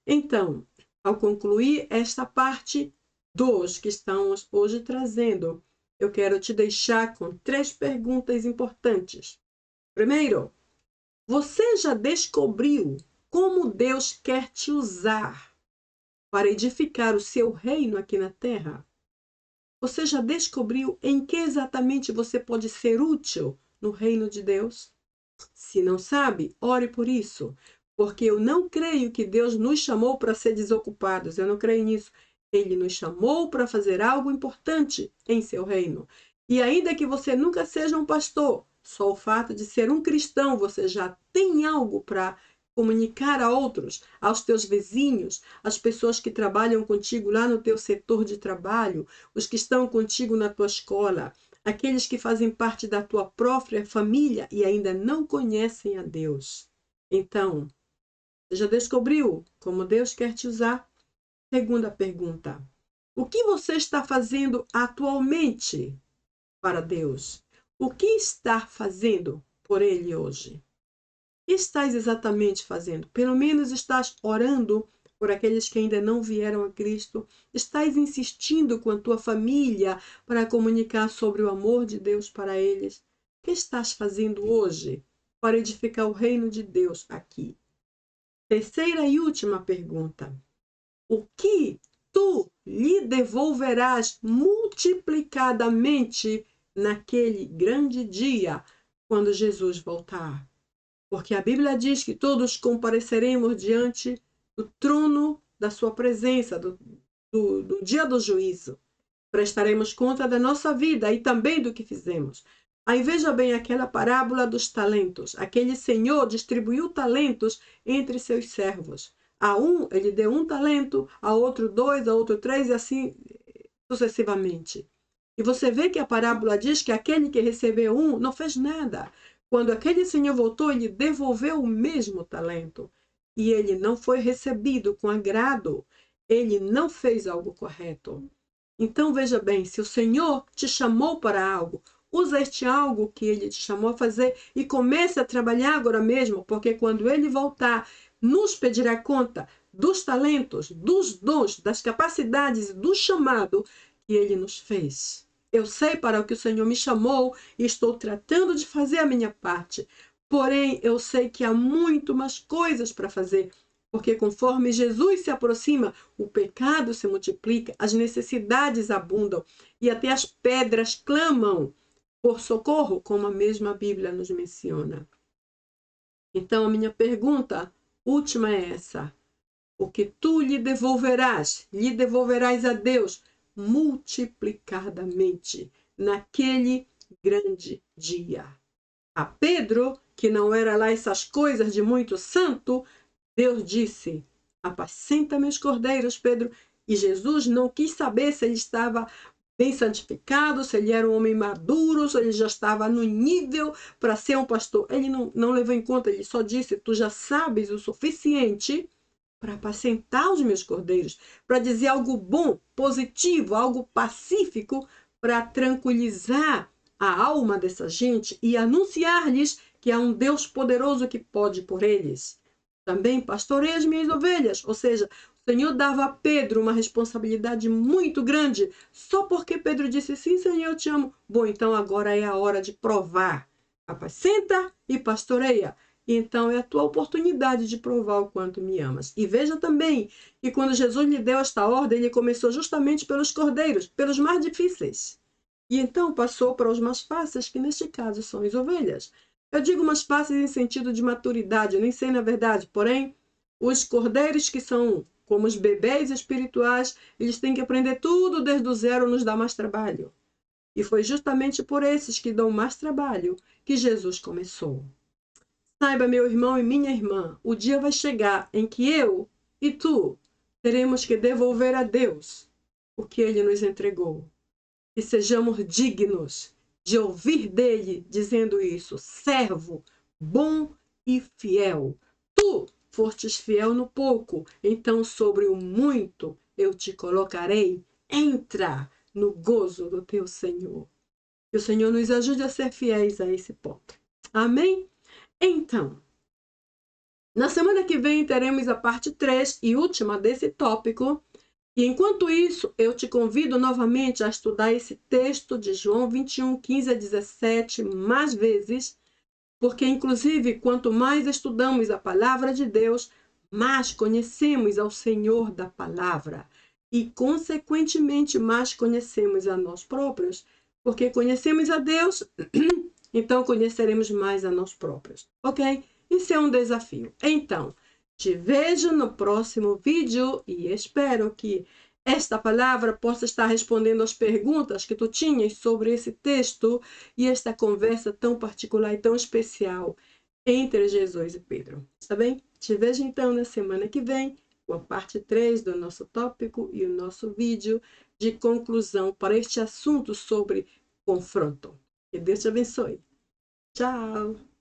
Então, ao concluir esta parte 2 que estamos hoje trazendo, eu quero te deixar com 3 perguntas importantes. Primeiro, você já descobriu como Deus quer te usar para edificar o seu reino aqui na Terra? Você já descobriu em que exatamente você pode ser útil no reino de Deus? Se não sabe, ore por isso, porque eu não creio que Deus nos chamou para ser desocupados, eu não creio nisso. Ele nos chamou para fazer algo importante em seu reino. E ainda que você nunca seja um pastor, só o fato de ser um cristão, você já tem algo para comunicar a outros, aos teus vizinhos, às pessoas que trabalham contigo lá no teu setor de trabalho, os que estão contigo na tua escola, aqueles que fazem parte da tua própria família e ainda não conhecem a Deus. Então, você já descobriu como Deus quer te usar? Segunda pergunta: o que você está fazendo atualmente para Deus? O que está fazendo por Ele hoje? O que estás exatamente fazendo? Pelo menos estás orando por aqueles que ainda não vieram a Cristo? Estás insistindo com a tua família para comunicar sobre o amor de Deus para eles? O que estás fazendo hoje para edificar o reino de Deus aqui? Terceira e última pergunta: o que tu lhe devolverás multiplicadamente naquele grande dia, quando Jesus voltar? Porque a Bíblia diz que todos compareceremos diante do trono da sua presença, do dia do juízo. Prestaremos conta da nossa vida e também do que fizemos. Aí veja bem aquela parábola dos talentos. Aquele senhor distribuiu talentos entre seus servos. A um ele deu 1 talento, a outro 2, a outro 3 e assim sucessivamente. E você vê que a parábola diz que aquele que recebeu 1 não fez nada. Quando aquele senhor voltou, ele devolveu o mesmo talento. E ele não foi recebido com agrado. Ele não fez algo correto. Então, veja bem, se o Senhor te chamou para algo, usa este algo que Ele te chamou a fazer e comece a trabalhar agora mesmo, porque quando Ele voltar, nos pedirá conta dos talentos, dos dons, das capacidades e do chamado que Ele nos fez. Eu sei para o que o Senhor me chamou e estou tratando de fazer a minha parte. Porém, eu sei que há muito mais coisas para fazer, porque conforme Jesus se aproxima, o pecado se multiplica, as necessidades abundam e até as pedras clamam por socorro, como a mesma Bíblia nos menciona. Então, a minha pergunta última é essa: o que tu lhe devolverás a Deus multiplicadamente naquele grande dia. A Pedro, que não era lá essas coisas de muito santo, Deus disse: apacenta meus cordeiros, Pedro. E Jesus não quis saber se ele estava bem santificado, se ele era um homem maduro, se ele já estava no nível para ser um pastor. Ele não levou em conta, ele só disse: tu já sabes o suficiente para apacentar os meus cordeiros, para dizer algo bom, positivo, algo pacífico, para tranquilizar a alma dessa gente e anunciar-lhes que há um Deus poderoso que pode por eles. Também pastorei as minhas ovelhas, ou seja, O Senhor dava a Pedro uma responsabilidade muito grande, só porque Pedro disse, sim, Senhor, eu te amo. Bom, então agora é a hora de provar. Apacenta e pastoreia. Então é a tua oportunidade de provar o quanto me amas. E veja também que quando Jesus lhe deu esta ordem, ele começou justamente pelos cordeiros, pelos mais difíceis. E então passou para os mais fáceis, que neste caso são as ovelhas. Eu digo mais fáceis em sentido de maturidade, eu nem sei na verdade, porém, os cordeiros que são como os bebês espirituais, eles têm que aprender tudo desde o zero, nos dá mais trabalho. E foi justamente por esses que dão mais trabalho que Jesus começou. Saiba, meu irmão e minha irmã, o dia vai chegar em que eu e tu teremos que devolver a Deus o que ele nos entregou. E sejamos dignos de ouvir dele dizendo isso, servo, bom e fiel. Tu fostes fiel no pouco, então sobre o muito eu te colocarei. Entra no gozo do teu Senhor. Que o Senhor nos ajude a ser fiéis a esse ponto. Amém? Então, na semana que vem teremos a parte 3 e última desse tópico. E enquanto isso, eu te convido novamente a estudar esse texto de João 21, 15 a 17 mais vezes, porque inclusive quanto mais estudamos a palavra de Deus, mais conhecemos ao Senhor da palavra e, consequentemente, mais conhecemos a nós próprios, porque conhecemos a Deus, então conheceremos mais a nós próprios, ok? Isso é um desafio. Então, te vejo no próximo vídeo e espero que esta palavra possa estar respondendo às perguntas que tu tinhas sobre esse texto e esta conversa tão particular e tão especial entre Jesus e Pedro. Está bem? Te vejo então na semana que vem com a parte 3 do nosso tópico e o nosso vídeo de conclusão para este assunto sobre confronto. Que Deus te abençoe. Tchau!